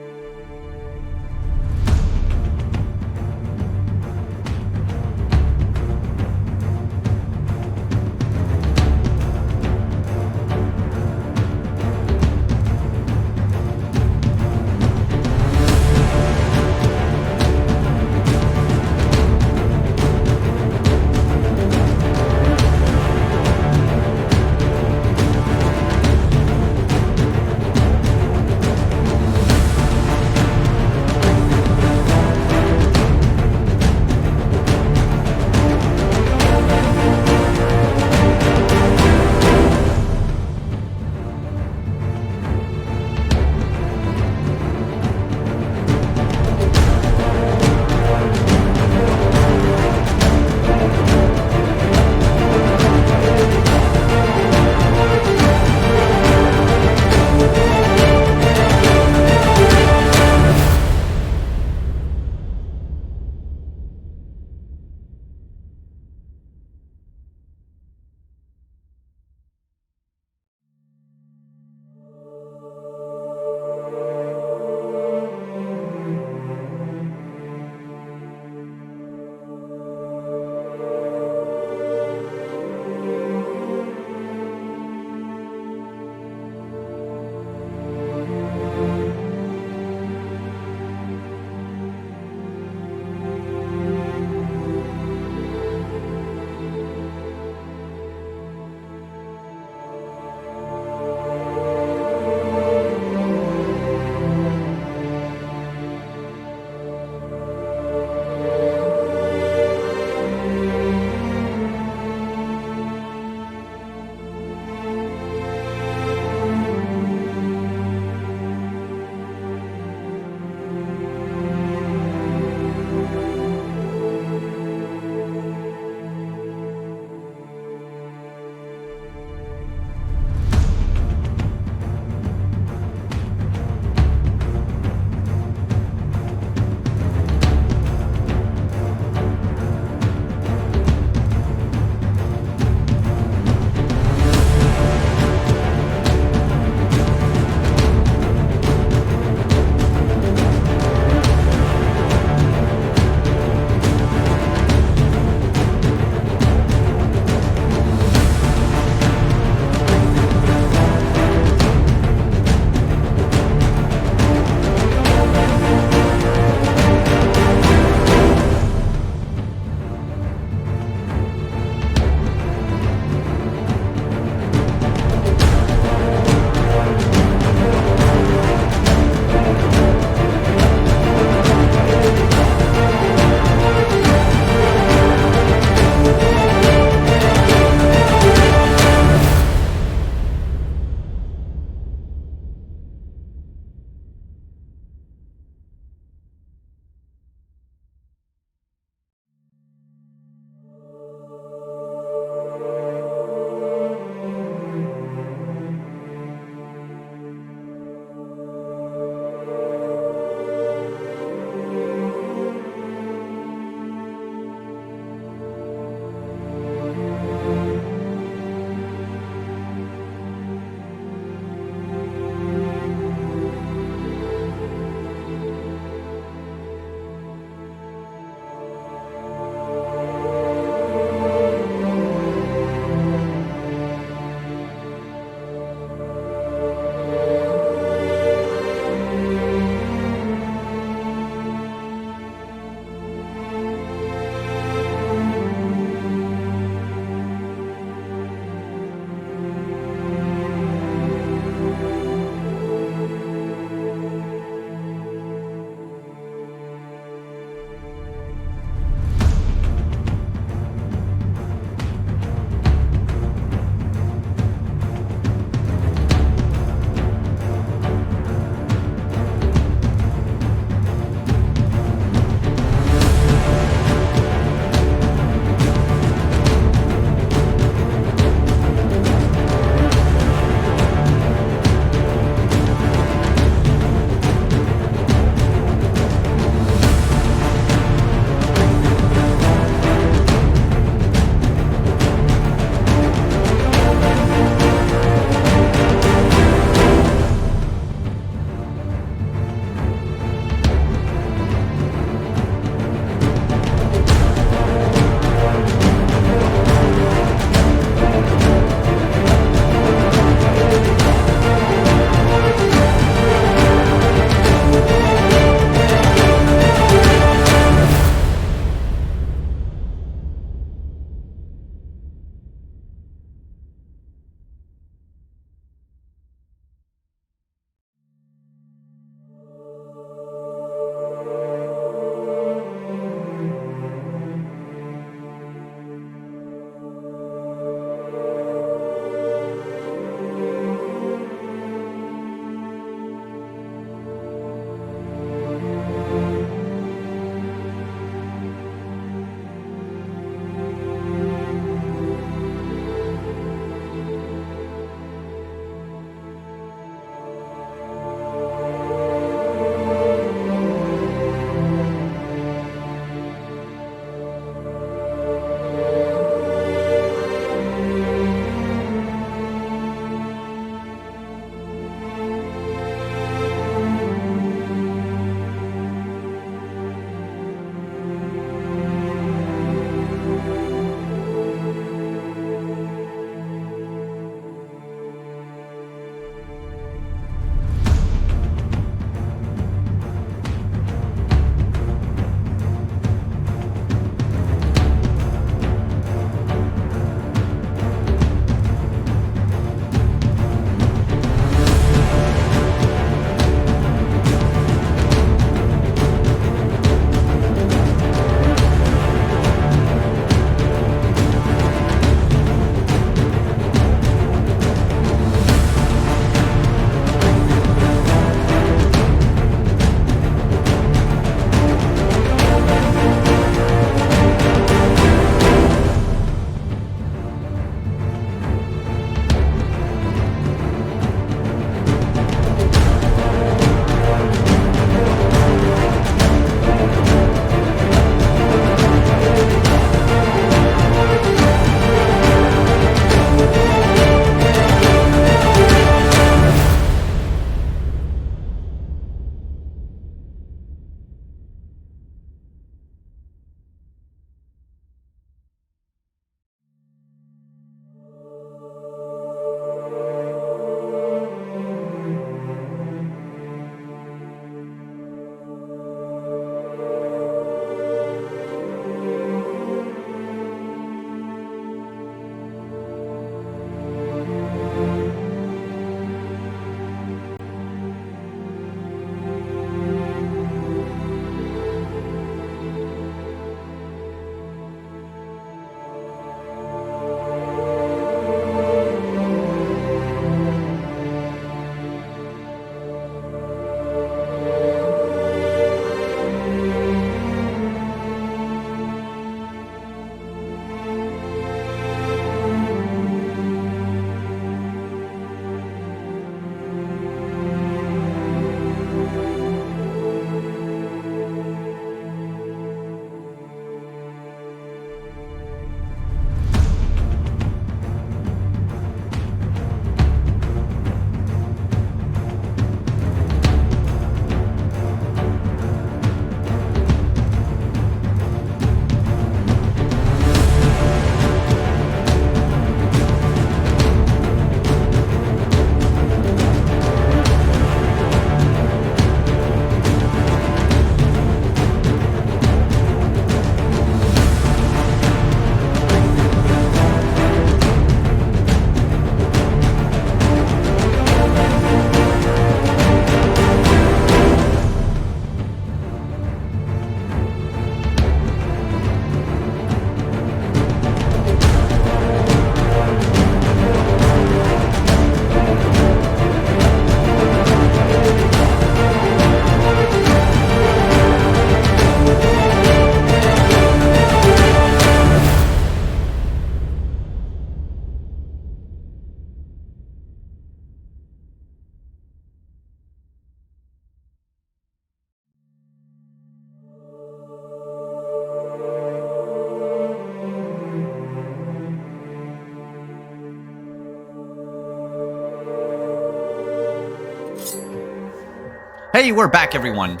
Hey, we're back, everyone.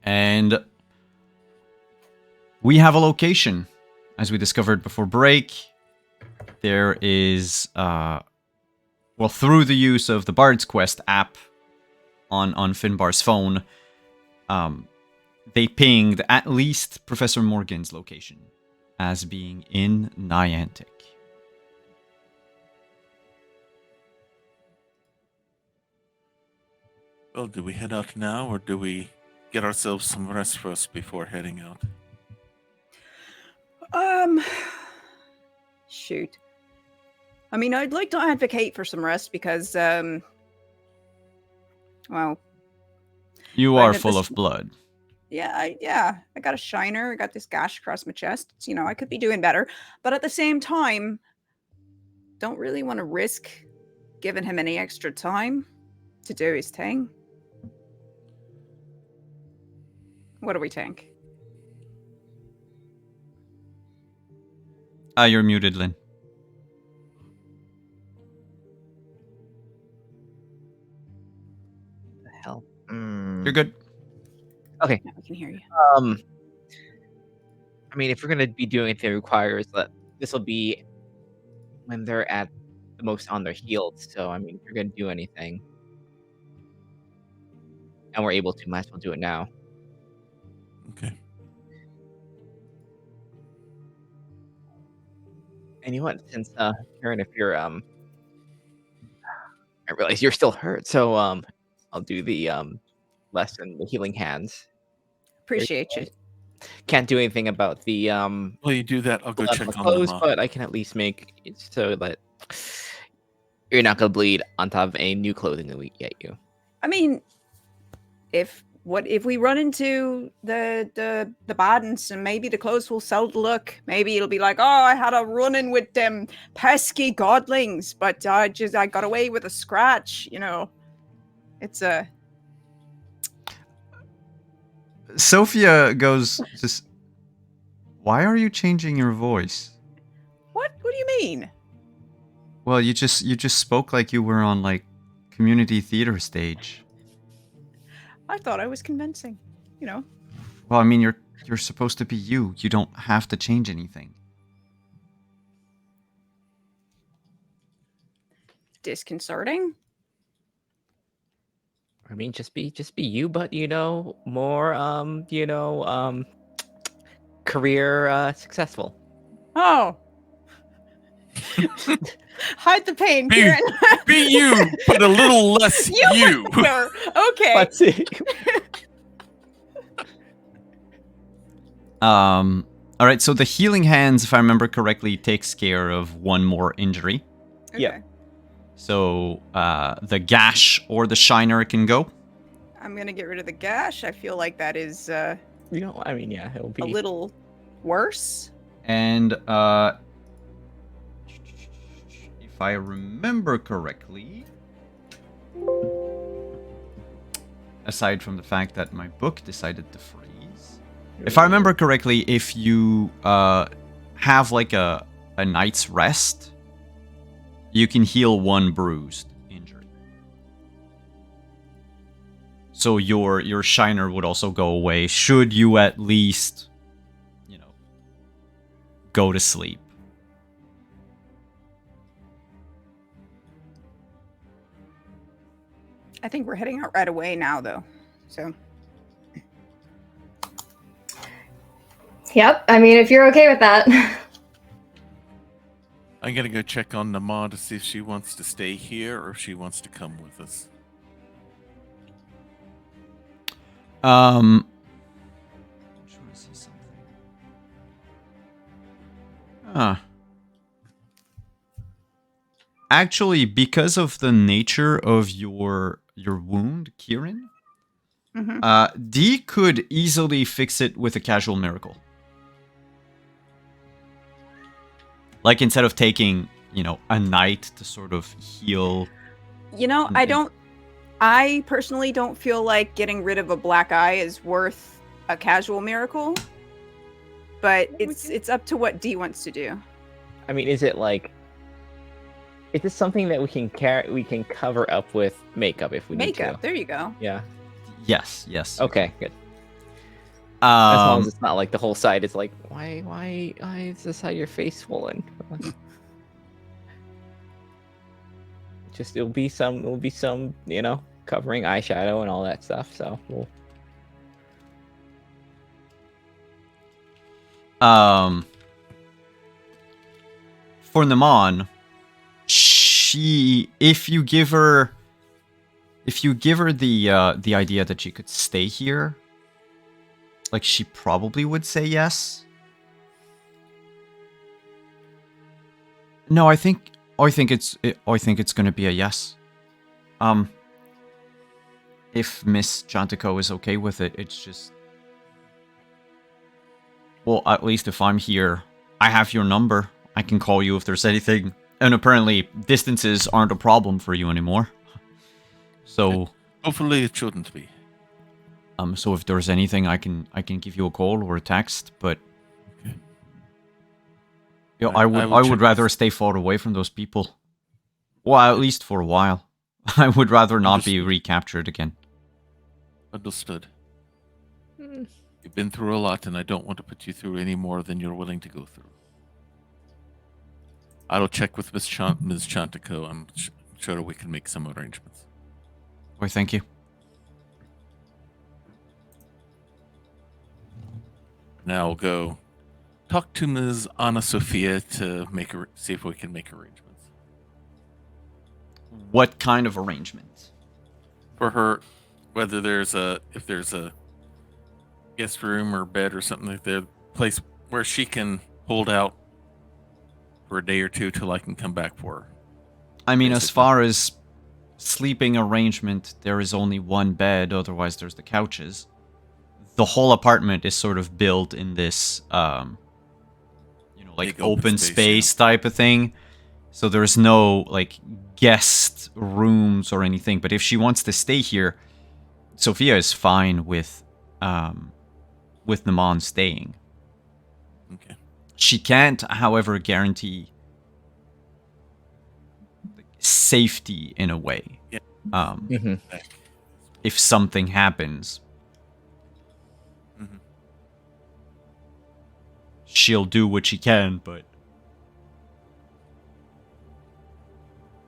And we have a location. As we discovered before break, there is, well, through the use of the Bard's Quest app on Finbar's phone, they pinged at least Professor Morgan's location as being in Niantic. Well, do we head out now, or do we get ourselves some rest first before heading out? Shoot. I mean, I'd like to advocate for some rest because, well, You I are got full this- of blood. yeah, I got a shiner. I got this gash across my chest. You know, I could be doing better, but at the same time, don't really want to risk giving him any extra time to do his thing. What do we think? You're muted, Lynn. The hell. You're good. Okay. Yeah, I can hear you. I mean, if we're gonna be doing anything that requires that, this will be when they're at the most on their heels. So, I mean, if you're gonna do anything, and we're able to, might as well do it now. Okay. And you know what? Since Karen, if you're I realize you're still hurt, so I'll do the lesson, the healing hands. Appreciate you. Can't do anything about the While you do that, I'll go blood on check the on clothes, them. but I can at least make it so that you're not gonna bleed on top of any new clothing that we get you. I mean, if we run into the Bardens and maybe the clothes will sell the look. Maybe it'll be like, oh, I had a run-in with them pesky godlings, but I got away with a scratch, you know. It's a Sophia goes, just, why are you changing your voice? what do you mean? Well, you just spoke like you were on, like, community theater stage. I thought I was convincing, you know. Well, I mean, you're supposed to be you. You don't have to change anything. Disconcerting. I mean, just be you, but more career successful. Oh. Hide the pain, Be- Kieran. Be you, but a little less you. Okay. Let's see. All right, so the healing hands, if I remember correctly, takes care of one more injury. Okay. Yeah. So the gash or the shiner can go. I'm gonna get rid of the gash. I feel like that is I mean, yeah, it'll be a little worse. And if I remember correctly, aside from the fact that my book decided to freeze, if I remember correctly, if you have like a night's rest, you can heal one bruised injury. So your shiner would also go away should you at least, go to sleep. I think we're heading out right away now, though. So Yep. I mean, if you're okay with that. I'm gonna go check on Nama to see if she wants to stay here or if she wants to come with us. I'm trying to see something. Actually, because of the nature of your wound, Kieran, Dee could easily fix it with a casual miracle. Like, instead of taking, a night to sort of heal. I personally don't feel like getting rid of a black eye is worth a casual miracle. But it's up to what Dee wants to do. I mean, is it like Is this something that we can cover up with makeup if we need Makeup. to? There you go. Yeah. Yes. Okay, good. As long as Um, it's not like the whole side is like, why is this how your face swollen? Just it'll be some, covering eyeshadow and all that stuff. So we'll. for Naman, if you give her the idea that she could stay here, like, she probably would say yes. No, I think it's gonna be a yes. If Miss Chantico is okay with it, it's just, well, at least if I'm here, I have your number. I can call you if there's anything. And apparently, distances aren't a problem for you anymore. So, Hopefully it shouldn't be. so if there's anything, I can give you a call or a text. But Okay. you know, I will I check would rather with- stay far away from those people. Well, at least for a while. I would rather not be Understood. recaptured again. Understood. Hmm. You've been through a lot, and I don't want to put you through any more than you're willing to go through. I'll check with Ms. Chantico. I'm sure we can make some arrangements. Why, thank you. Now I'll go talk to Ms. Anna Sophia to see if we can make arrangements What kind of arrangement? for her. Whether if there's a guest room or bed or something like that, place where she can hold out for a day or two till I can come back for her. I mean, as Basically. far as sleeping arrangement, there is only one bed, otherwise there's the couches. The whole apartment is sort of built in this, like Big open open space, space type of thing. So there's no, like, guest rooms or anything. But if she wants to stay here, Sophia is fine with Naman staying. Okay. She can't, however, guarantee safety in a way. Yeah. Mhm. If something happens, Mhm. she'll do what she can, but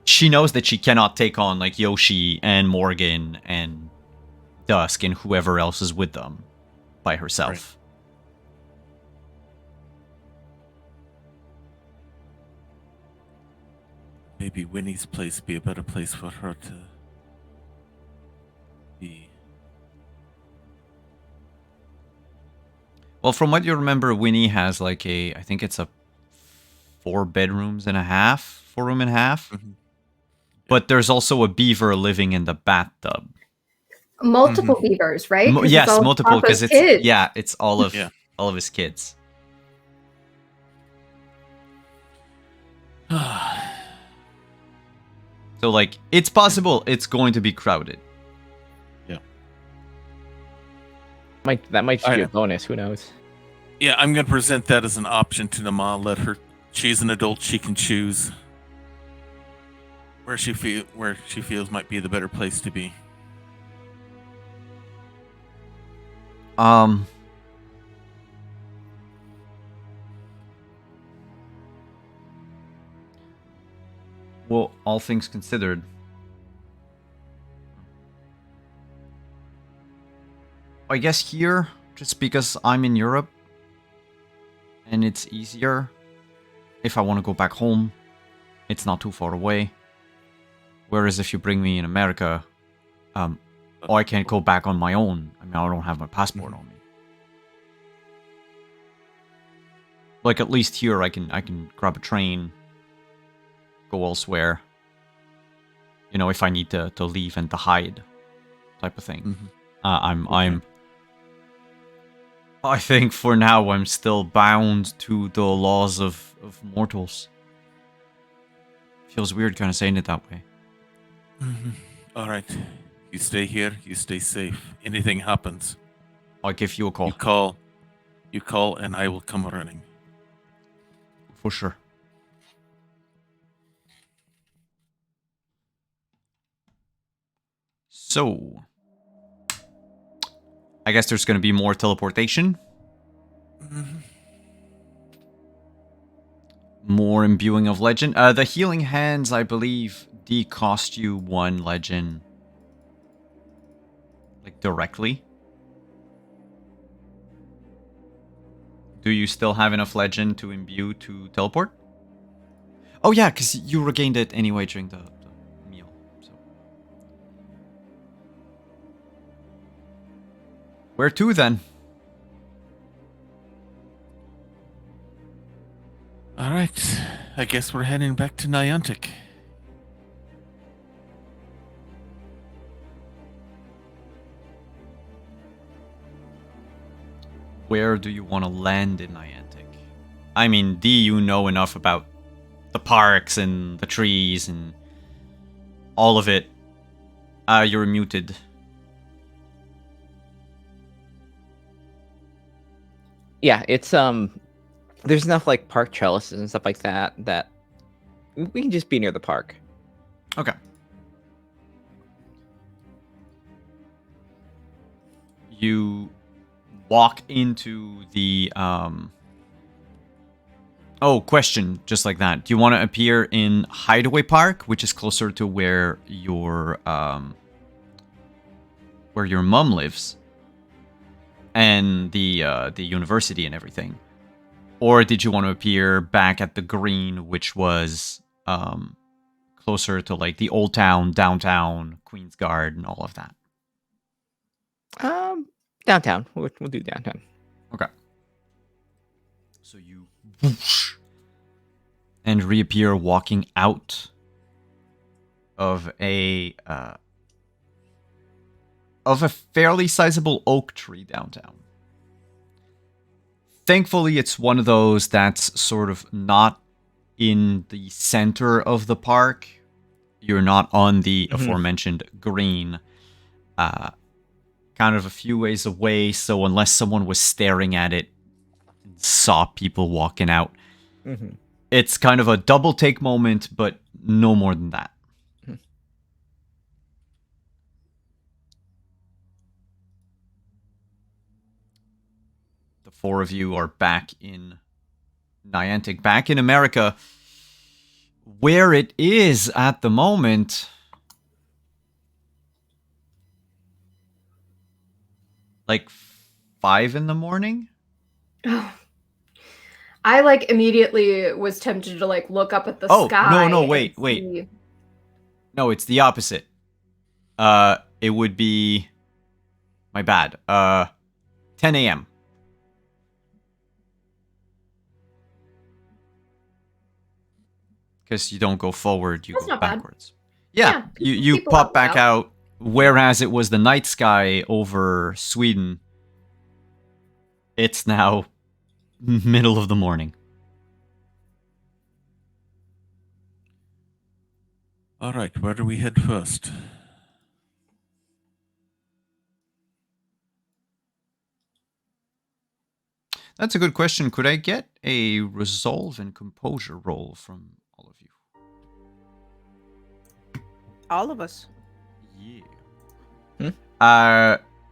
she knows that she cannot take on, like, Yoshi and Morgan and Dusk and whoever else is with them by herself. Maybe Winnie's place be a better place for her to be. Well, from what you remember, Winnie has, like, I think it's a 4 bedrooms and a half, 4 room and a half. Mhm. But there's also a beaver living in the bathtub. Multiple beavers, right? 'Cause it's Yes, all multiple, because Papa's it's kids. it's all of Yeah. his kids. So, like, it's possible it's going to be crowded. That might just I be a know. bonus. Who knows? Yeah, I'm gonna present that as an option to Nama. Let her. She's an adult. She can choose where she feels might be the better place to be. Well, all things considered, I guess here, just because I'm in Europe, and it's easier. If I want to go back home, it's not too far away. Whereas if you bring me in America, I can't go back on my own. I mean, I don't have my passport on me. Like, at least here, I can grab a train, go elsewhere. You know, if I need to leave and to hide, type of thing. I think for now I'm still bound to the laws of mortals. Feels weird kind of saying it that way. All right, you stay here. You stay safe. Anything happens, I'll give you a call. You call, and I will come running. For sure. So, I guess there's going to be more teleportation. Mhm. More imbuing of legend. The healing hands, I believe, cost you 1 legend. Like, directly. Do you still have enough legend to imbue to teleport? Oh yeah, because you regained it anyway during the meal. So. Where to then? All right. I guess we're heading back to Niantic. Where do you want to land in Niantic? I mean, do you know enough about the parks and the trees and all of it? You're muted. Yeah, it's there's enough like park trellises and stuff like that that we can just be near the park. Okay. You walk into the Oh, question, just like that. Do you want to appear in Hideaway Park, which is closer to where your mom lives, and the university and everything, or did you want to appear back at the Green, which was closer to like the Old Town, downtown, Queen's Guard, and all of that? Downtown. We'll do downtown. Okay. So you whoosh, and reappear walking out of a fairly sizable oak tree downtown. Thankfully, it's one of those that's sort of not in the center of the park. You're not on the aforementioned Green. Kind of a few ways away, so unless someone was staring at it and saw people walking out, it's kind of a double take moment, but no more than that. The 4 of you are back in Niantic, back in America, where it is at the moment. Like 5 in the morning? Oh. I like immediately was tempted to like look up at the sky. No, wait. See... No, it's the opposite. It would be my bad. 10 a.m. Because you don't go forward, you That's go not bad. backwards. Yeah, you people pop help back out. out. Whereas it was the night sky over Sweden, it's now middle of the morning. All right, where do we head first? That's a good question. Could I get a resolve and composure roll from all of you? All of us. Yeah.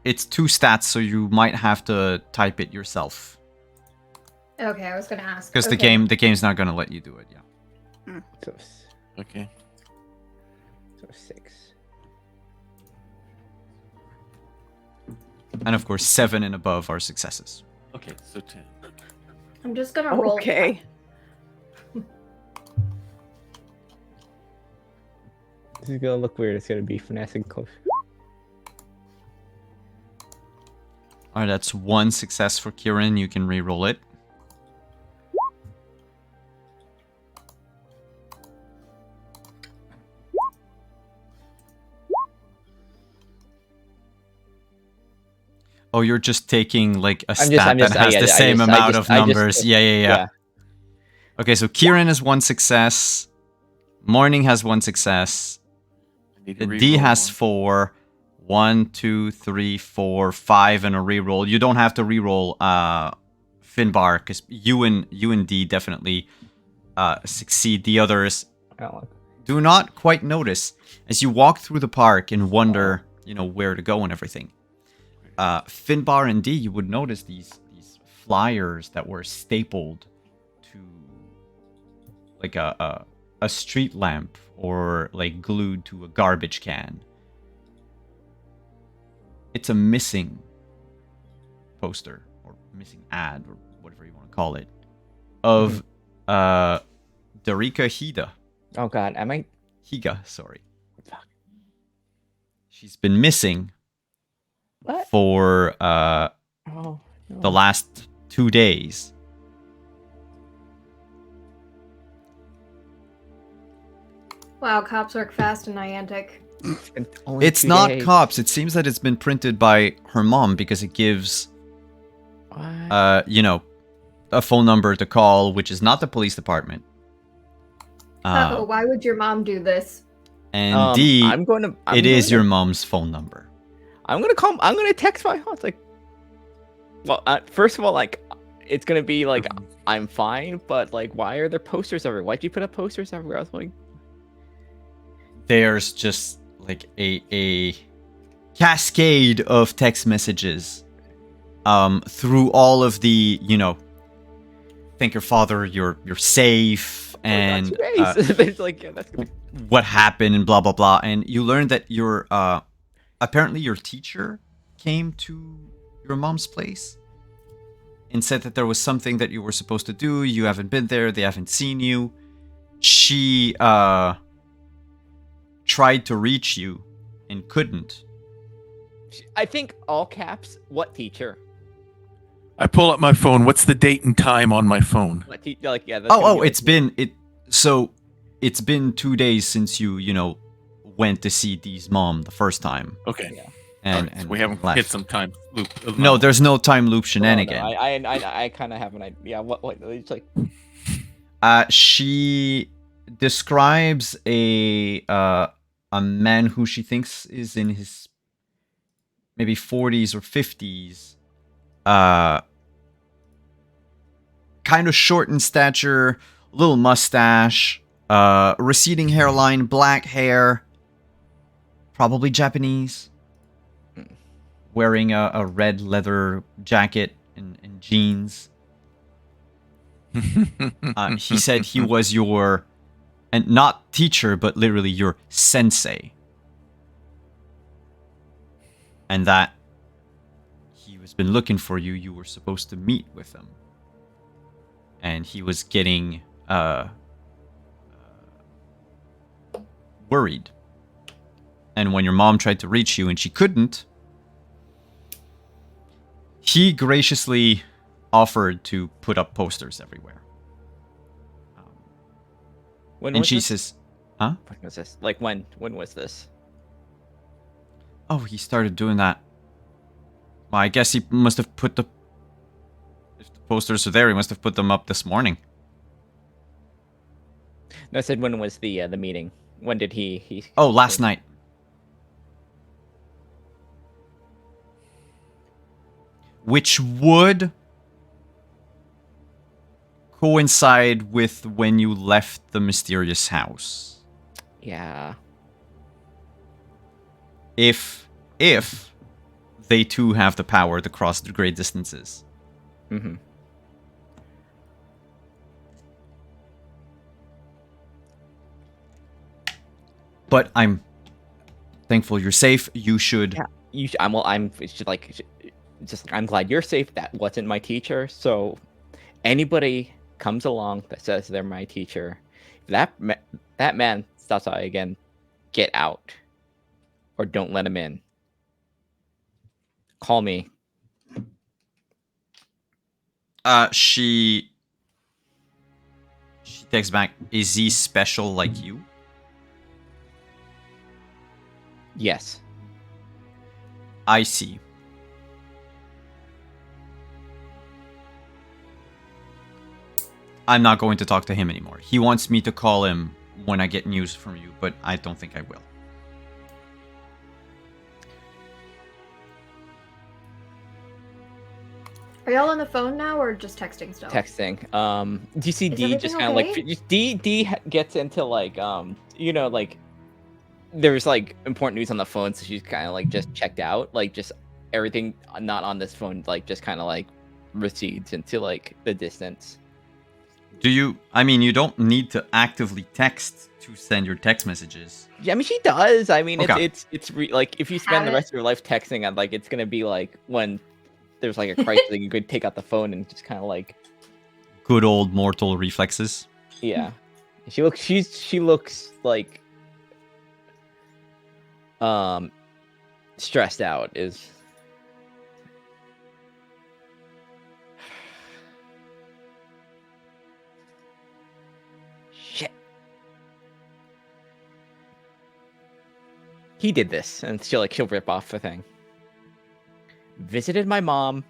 It's 2 stats, so you might have to type it yourself. Okay, I was gonna ask. Because okay. the game's not gonna let you do it, yeah. So, Okay. so 6. And of course, 7 and above are successes. Okay, so 10. I'm just gonna roll. Okay. This is gonna look weird. It's gonna be finessing close. Alright, that's 1 success for Kieran. You can re-roll it. Oh, you're just taking like a stat that has the same amount of numbers. Yeah. Okay, so Kieran has 1 success. Morning has 1 success. D has 4. 1, 2, 3, 4, 5, and a reroll. You don't have to reroll Finbar because you and D definitely succeed. The others do not quite notice as you walk through the park and wonder. where to go and everything. Finbar and D, you would notice these flyers that were stapled to like a street lamp or like glued to a garbage can. It's a missing poster or missing ad or whatever you want to call it of Darika Hida. Oh God, am I? Higa, sorry. Fuck. She's been missing What? for Oh, no. the last 2 days. Wow, cops work fast in Niantic. It's been only It's 2 not days. cops. It seems that it's been printed by her mom because it gives, What? a phone number to call, which is not the police department. Oh, why would your mom do this? And D, I'm it is your mom's phone number. I'm gonna text my house. Like, well, first of all, like, it's gonna be like I'm fine, but like, why are there posters everywhere? Why'd you put up posters everywhere? I was like, There's just like a cascade of text messages through all of the, thank your father, you're safe, and there's like, yeah, that's gonna... what happened and blah blah blah. And you learn that your apparently your teacher came to your mom's place and said that there was something that you were supposed to do. You haven't been there, they haven't seen you. She tried to reach you and couldn't. I think all caps. What teacher? I pull up my phone. What's the date and time on my phone? What like, yeah. That's gonna be, like, It's been 2 days since you went to see Dee's mom the first time. Okay. Yeah. And, Alright, so and we haven't left. hit some time loop. No, there's no time loop No, shenanigan. I kind of have an idea. Yeah, what? It's like, She describes a man who she thinks is in his maybe 40s or 50s. Kind of short in stature, little mustache, receding hairline, black hair, probably Japanese. Wearing a red leather jacket and jeans. He said he was your, and not teacher, but literally your sensei. And that he was been looking for you. You were supposed to meet with him. And he was getting worried. And when your mom tried to reach you and she couldn't, he graciously offered to put up posters everywhere. when And was she this? says, huh? When was this? Like, when was this? Oh, he started doing that. Well, I guess he must have put the... If the posters are there, he must have put them up this morning. No, I said when was the meeting? When did he? Oh, last night. Which would coincide with when you left the mysterious house. Yeah. If they too have the power to cross the great distances. Mm-hmm. But I'm thankful you're safe. You should... Yeah. I'm just like, I'm glad you're safe. That wasn't my teacher. So anybody comes along that says they're my teacher, if that man stops by again, get out, or don't let him in. Call me. She texts back, is he special like you? Yes. I see. I'm not going to talk to him anymore. He wants me to call him when I get news from you, but I don't think I will. Are y'all on the phone now or just texting still? Texting. Do you see Is D just everything kind of okay? like D gets into like like there's like important news on the phone, so she's kind of like just checked out, like just everything not on this phone, like just kind of like recedes into like the distance. I mean, you don't need to actively text to send your text messages. Yeah, I mean she does. I mean Okay. like if you spend the Habit. rest of your life texting, and like it's gonna be like when there's like a crisis, like, you could take out the phone and just kind of like Good old mortal reflexes. yeah. She looks like stressed out is. Shit. He did this, and she'll rip off the thing. Visited my mom,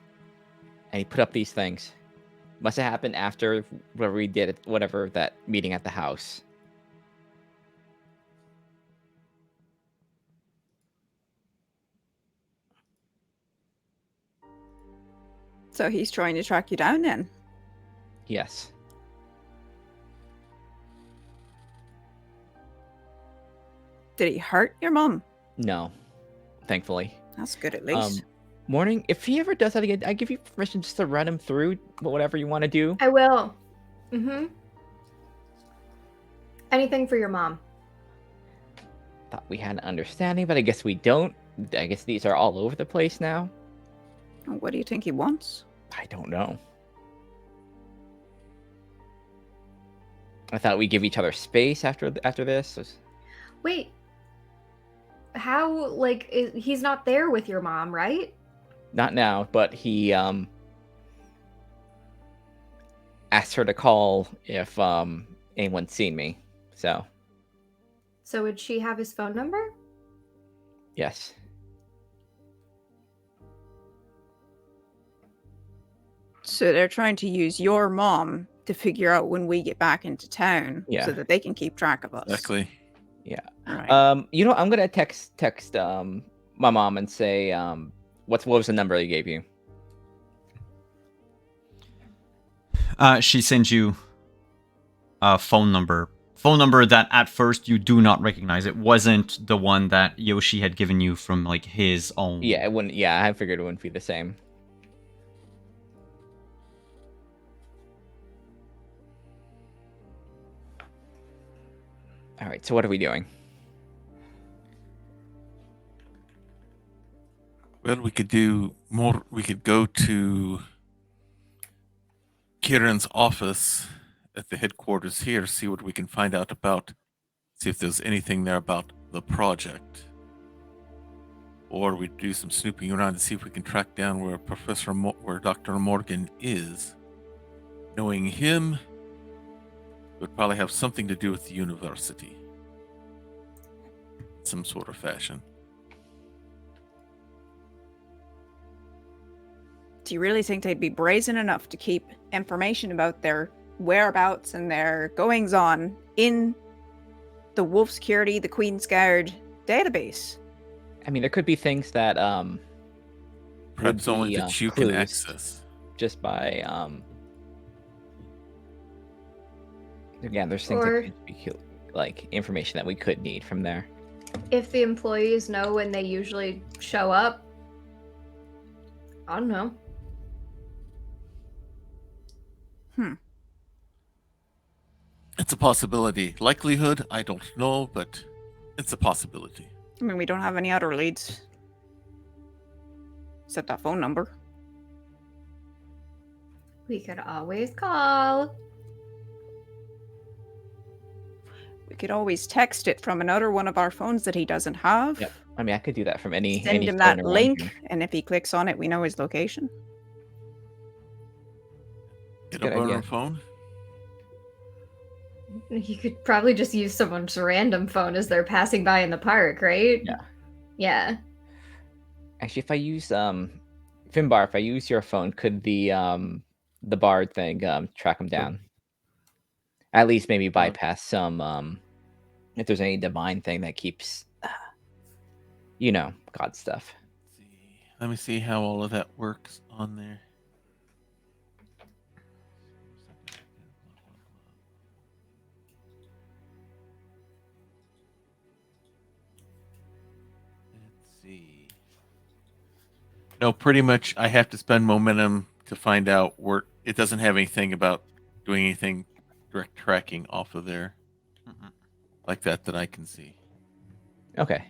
and he put up these things. Must have happened after whatever we did, whatever that meeting at the house. So he's trying to track you down then. Yes. Did he hurt your mom? No. Thankfully. That's good at least. Morning. If he ever does that again, I give you permission just to run him through whatever you want to do. I will. Mm-hmm. Anything for your mom. Thought we had an understanding, but I guess we don't. I guess these are all over the place now. What do you think he wants? I don't know. I thought we'd give each other space after this. Wait. How, like, he's not there with your mom, right? Not now, but he asked her to call if anyone's seen me. So So would she have his phone number? yes. So they're trying to use your mom to figure out when we get back into town, Yeah. so that they can keep track of us. Exactly. Right. You know, I'm gonna text my mom and say what was the number they gave you? She sends you a phone number. Phone number that at first you do not recognize. It wasn't the one that Yoshi had given you from like his own. Yeah, it wouldn't. Yeah, I figured it wouldn't be the same. All right. So what are we doing? Well, we could do more. We could go to Kieran's office at the headquarters here, see what we can find out about, see if there's anything there about the project. Or we do some snooping around to see if we can track down where where Dr. Morgan is. Knowing him, it would probably have something to do with the university. In some sort of fashion. Do you really think they'd be brazen enough to keep information about their whereabouts and their goings on in the Wolf Security, the Queen's Guard database? I mean, there could be things that Perhaps would only be, that you can clues. access. Just by again, there's things Or- that could be like information that we could need from there. If the employees know when they usually show up. I don't know. It's a possibility. Likelihood, I don't know, but it's a possibility. I mean, we don't have any other leads. Except that phone number. We could always call. We could always text it from another one of our phones that he doesn't have. Yep. I mean, I could do that from any Send him phone that around link, here. and if he clicks on it, we know his location. Get Good a burner idea. phone. You could probably just use someone's random phone as they're passing by in the park, right? Yeah. Yeah. Actually, if I use Finbar, if I use your phone, could the Bard thing track them down? At least maybe bypass some if there's any divine thing that keeps God stuff. Let me see how all of that works on there. No, pretty much I have to spend momentum to find out where it doesn't have anything about doing anything direct tracking off of there Mm-mm. like that I can see. Okay.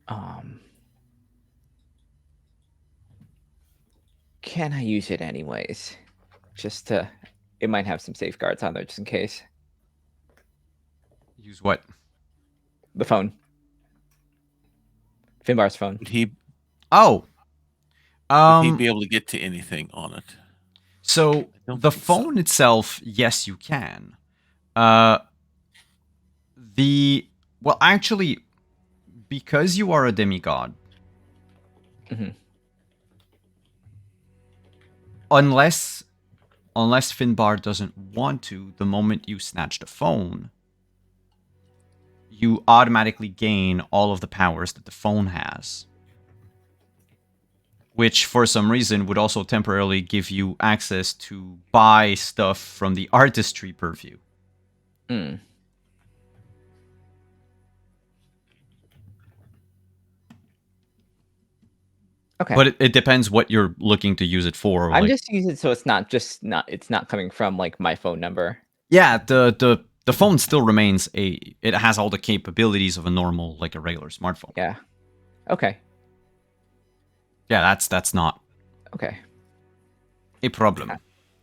Um, can I use it anyways? Just to, it might have some safeguards on there just in case. Use what? The phone. Finbar's phone. Would he Oh. be able to get to anything on it? So I don't the think so. phone itself, yes, you can. Well, actually, because you are a demigod, Mhm. unless Finbar doesn't want to, the moment you snatch the phone, you automatically gain all of the powers that the phone has. Which, for some reason, would also temporarily give you access to buy stuff from the artistry purview. Mm. Okay. But it depends what you're looking to use it for. I'm Like, just using it so it's not coming from like my phone number. yeah, the phone still remains it has all the capabilities of a normal, like a regular smartphone. Yeah. Okay. Yeah, that's not Okay. a problem.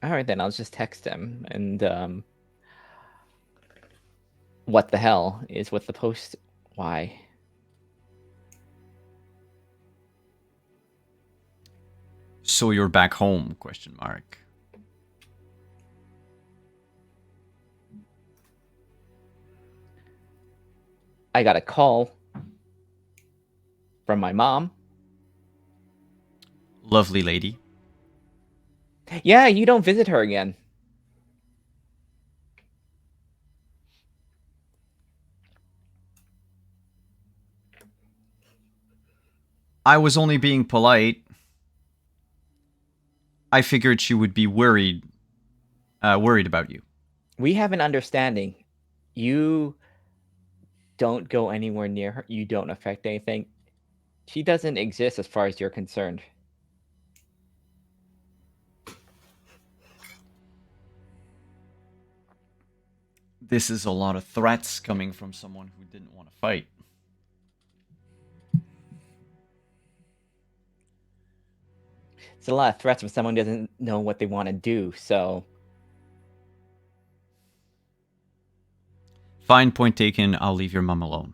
All right, then I'll just text him and what the hell is with the post? Why? So you're back home? Question mark. I got a call from my mom. Lovely lady. Yeah, you don't visit her again. I was only being polite. I figured she would be worried about you. We have an understanding. You don't go anywhere near her. You don't affect anything. She doesn't exist as far as you're concerned. This is a lot of threats coming from someone who didn't want to fight. It's a lot of threats when someone doesn't know what they want to do, so Fine, point taken. I'll leave your mum alone.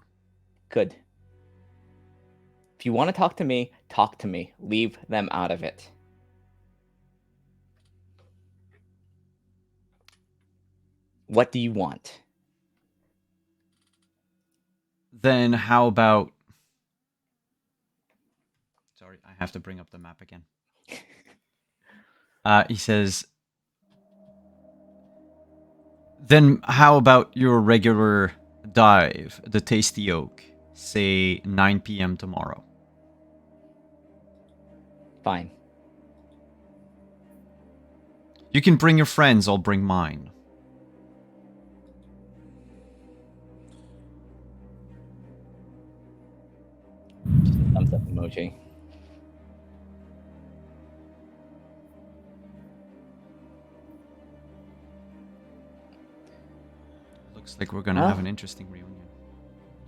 good. If you want to talk to me, talk to me. Leave them out of it. What do you want? Then how about... Sorry, I have to bring up the map again. He says... Then how about your regular dive, the Tasty Oak, say 9 p.m. tomorrow? Fine. You can bring your friends, I'll bring mine. Just a thumbs up emoji. Looks like we're gonna Well. have an interesting reunion.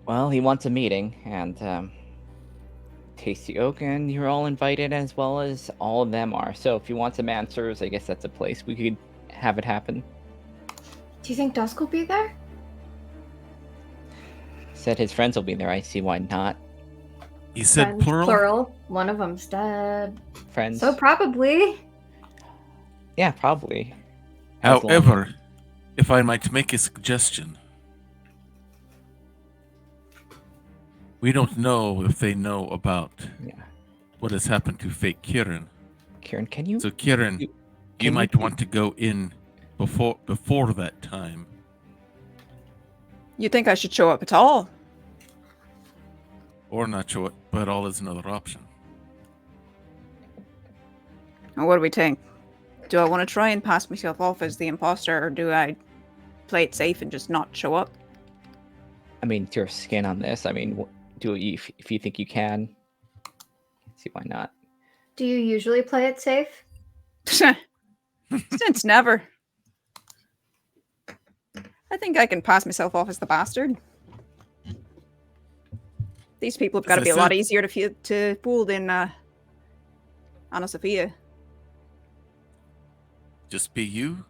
Well, he wants a meeting, and Tasty Oak, and you're all invited as well as all of them are. So if you want some answers, I guess that's a place we could have it happen. Do you think Dusk will be there? Said his friends will be there. I see why not. He said Friends, plural? plural. One of them's dead. Friends. So probably. Yeah, probably. As long- However, if I might make a suggestion, we don't know if they know about Yeah. what has happened to fake Kieran. Kieran, can you? So Kieran, you- you can might you- want to go in before that time. You think I should show up at all? Or not show it, but all is another option. Or what do we think? Do I want to try and pass myself off as the imposter, or do I play it safe and just not show up? I mean, it's your skin on this. I mean, do it if you think you can. See why not? Do you usually play it safe? Since never. I think I can pass myself off as the bastard. These people have got to As be I a lot said- easier to fool than Anna Sophia. Just be you,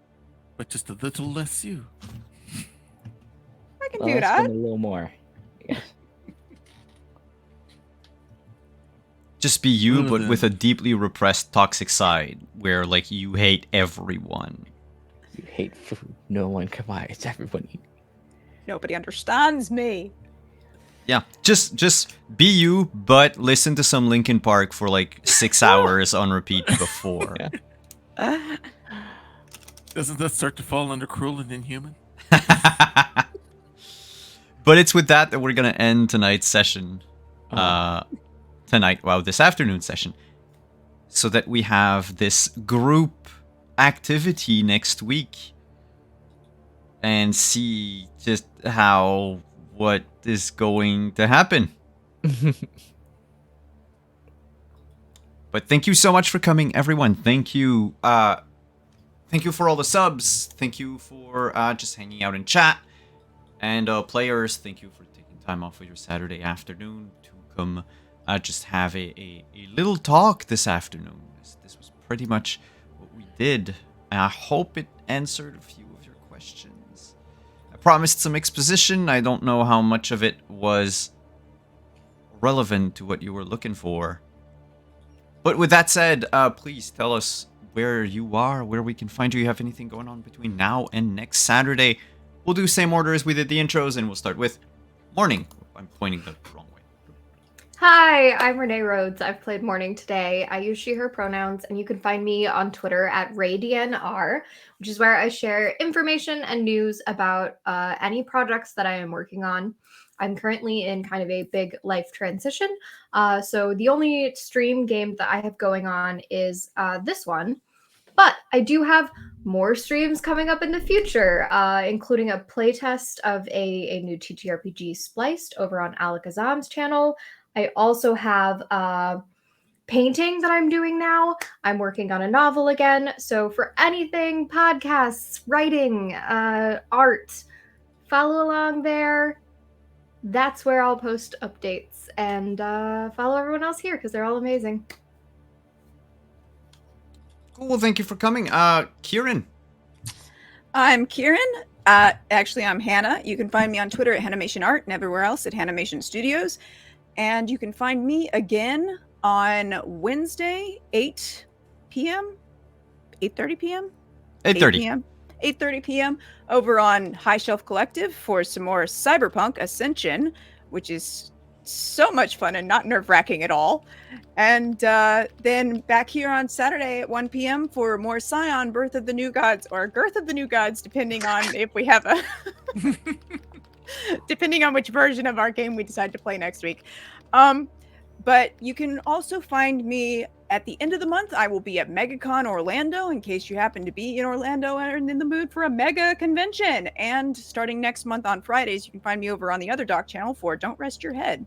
but just a little less you. I can Well, do let's that. spend a little more. I guess. Just be you, Well, but then. with a deeply repressed toxic side, where like you hate everyone. You hate food. No one can buy it. It's everybody. Nobody understands me. Yeah, just be you, but listen to some Linkin Park for like 6 hours on repeat before. Yeah. Doesn't that start to fall under cruel and inhuman? But it's with that we're gonna end tonight's session. This afternoon session, so that we have this group activity next week and see just what is going to happen. But thank you so much for coming, everyone. Thank you for all the subs. Thank you for just hanging out in chat. And players, thank you for taking time off of your Saturday afternoon to come just have a little talk this afternoon. This was pretty much what we did. I hope it answered a few of your questions. I promised some exposition. I don't know how much of it was relevant to what you were looking for. But with that said, please tell us where you are, where we can find you. You have anything going on between now and next Saturday? We'll do same order as we did the intros, and we'll start with morning. I'm pointing the wrong way. Hi, I'm Renee Rhodes. I've played Morning today. I use she, her pronouns, and you can find me on Twitter at RayDNR, which is where I share information and news about any projects that I am working on. I'm currently in kind of a big life transition. So the only stream game that I have going on is this one. But I do have more streams coming up in the future, including a playtest of a new TTRPG Spliced over on Alakazam's channel. I also have painting that I'm doing now. I'm working on a novel again. So for anything, podcasts, writing, art, follow along there. That's where I'll post updates, and follow everyone else here because they're all amazing. Cool, thank you for coming. Kieran. I'm Kieran. Actually, I'm Hannah. You can find me on Twitter at Hanimation Art and everywhere else at Hanimation Studios. And you can find me again on Wednesday, 8 p.m. 8:30 p.m. 8:30 p.m. 8:30 p.m. over on High Shelf Collective for some more Cyberpunk Ascension, which is so much fun and not nerve-wracking at all. And then back here on Saturday at 1 p.m. for more Scion, Birth of the New Gods, or Girth of the New Gods, depending on if we have a... depending on which version of our game we decide to play next week. But you can also find me at the end of the month. I will be at MegaCon Orlando, in case you happen to be in Orlando and in the mood for a mega convention. And starting next month on Fridays, you can find me over on the other doc channel for Don't Rest Your Head,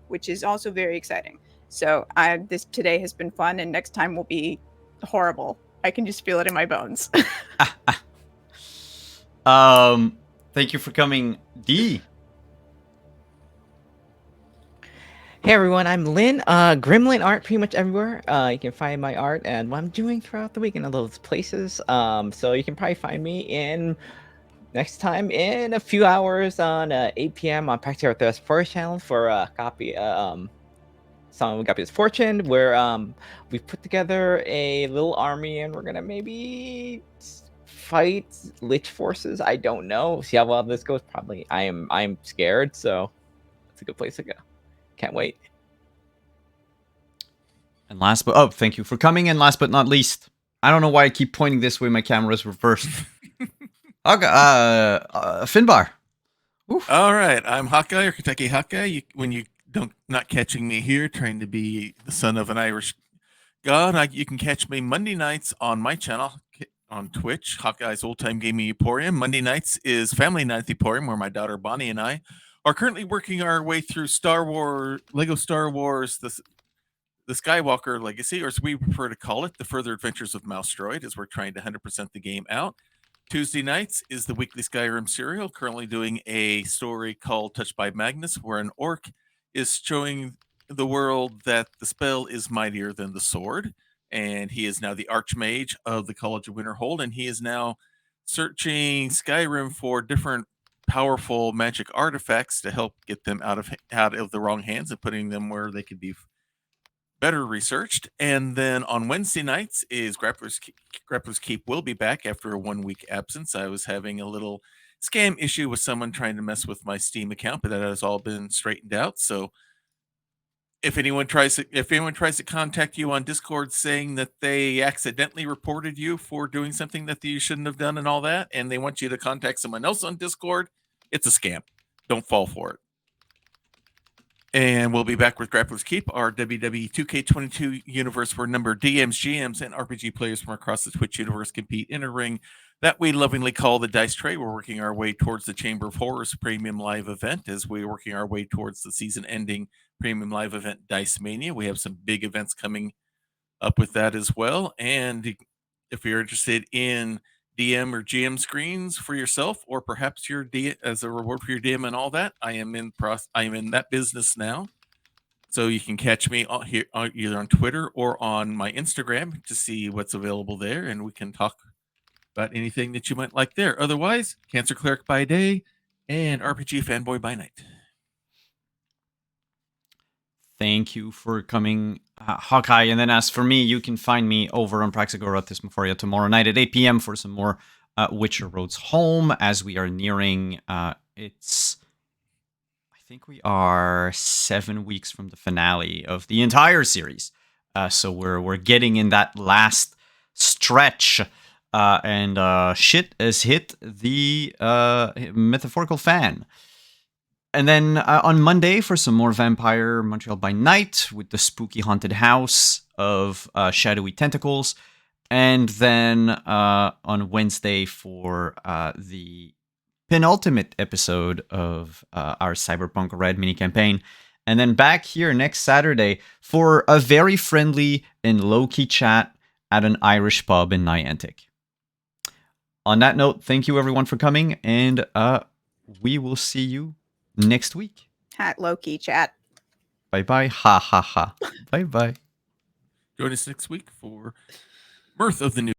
which is also very exciting. So this today has been fun, and next time will be horrible. I can just feel it in my bones. Thank you for coming, D. Hey everyone, I'm Lynn. Gremlin art pretty much everywhere. You can find my art and what I'm doing throughout the week in all those places. So you can probably find me next time in a few hours on 8 p.m. on Practice Art Thirst Forest channel for a copy Song of Gapi's Fortune, where we've put together a little army and we're gonna maybe fight lich forces. I don't know. See how well this goes. Probably I'm scared, so it's a good place to go. Can't wait. And thank you for coming. And last but not least, I don't know why I keep pointing this way. My camera's reversed. Finbar. Oof. All right, I'm Hawkeye or Kentucky Hawkeye. When you don't not catching me here, trying to be the son of an Irish god, you can catch me Monday nights on my channel on Twitch, Hawkeye's Old Time Gaming Emporium. Monday nights is Family Night at the Emporium, where my daughter Bonnie and I are currently working our way through Lego Star Wars, the Skywalker Legacy, or as we prefer to call it, the Further Adventures of Mouse Droid, as we're trying to 100% the game out. Tuesday nights is the weekly Skyrim serial, currently doing a story called Touched by Magnus, where an orc is showing the world that the spell is mightier than the sword, and he is now the Archmage of the College of Winterhold, and he is now searching Skyrim for different powerful magic artifacts to help get them out of the wrong hands and putting them where they could be better researched. And then on Wednesday nights is Grappler's Keep will be back after a 1 week absence. I was having a little scam issue with someone trying to mess with my Steam account, but that has all been straightened out. So if anyone tries to contact you on Discord saying that they accidentally reported you for doing something that you shouldn't have done and all that, and they want you to contact someone else on Discord, it's a scam. Don't fall for it. And we'll be back with Grappler's Keep, our WWE 2K22 universe where number DMs, GMs, and RPG players from across the Twitch universe compete in a ring that we lovingly call the Dice Tray. We're working our way towards the Chamber of Horrors premium live event as we're working our way towards the season-ending premium live event Dice Mania. We have some big events coming up with that as well. And if you're interested in DM or GM screens for yourself, or perhaps your as a reward for your DM and all that, I am in that business now. So you can catch me here either on Twitter or on my Instagram to see what's available there, and we can talk about anything that you might like there. Otherwise, Cancer Cleric by day and RPG Fanboy by night. Thank you for coming, Hawkeye. And then as for me, you can find me over on Praxagora Thesmophoria tomorrow night at 8 p.m. for some more Witcher Roads Home, as we are nearing, I think we are 7 weeks from the finale of the entire series. So we're getting in that last stretch, and shit has hit the metaphorical fan. And then on Monday for some more Vampire Montreal by Night with the spooky haunted house of Shadowy Tentacles. And then on Wednesday for the penultimate episode of our Cyberpunk Red mini campaign. And then back here next Saturday for a very friendly and low-key chat at an Irish pub in Niantic. On that note, thank you everyone for coming, and we will see you next week. Hat Loki chat. Bye-bye. Ha ha ha. Bye-bye. Join us next week for Mirth of the New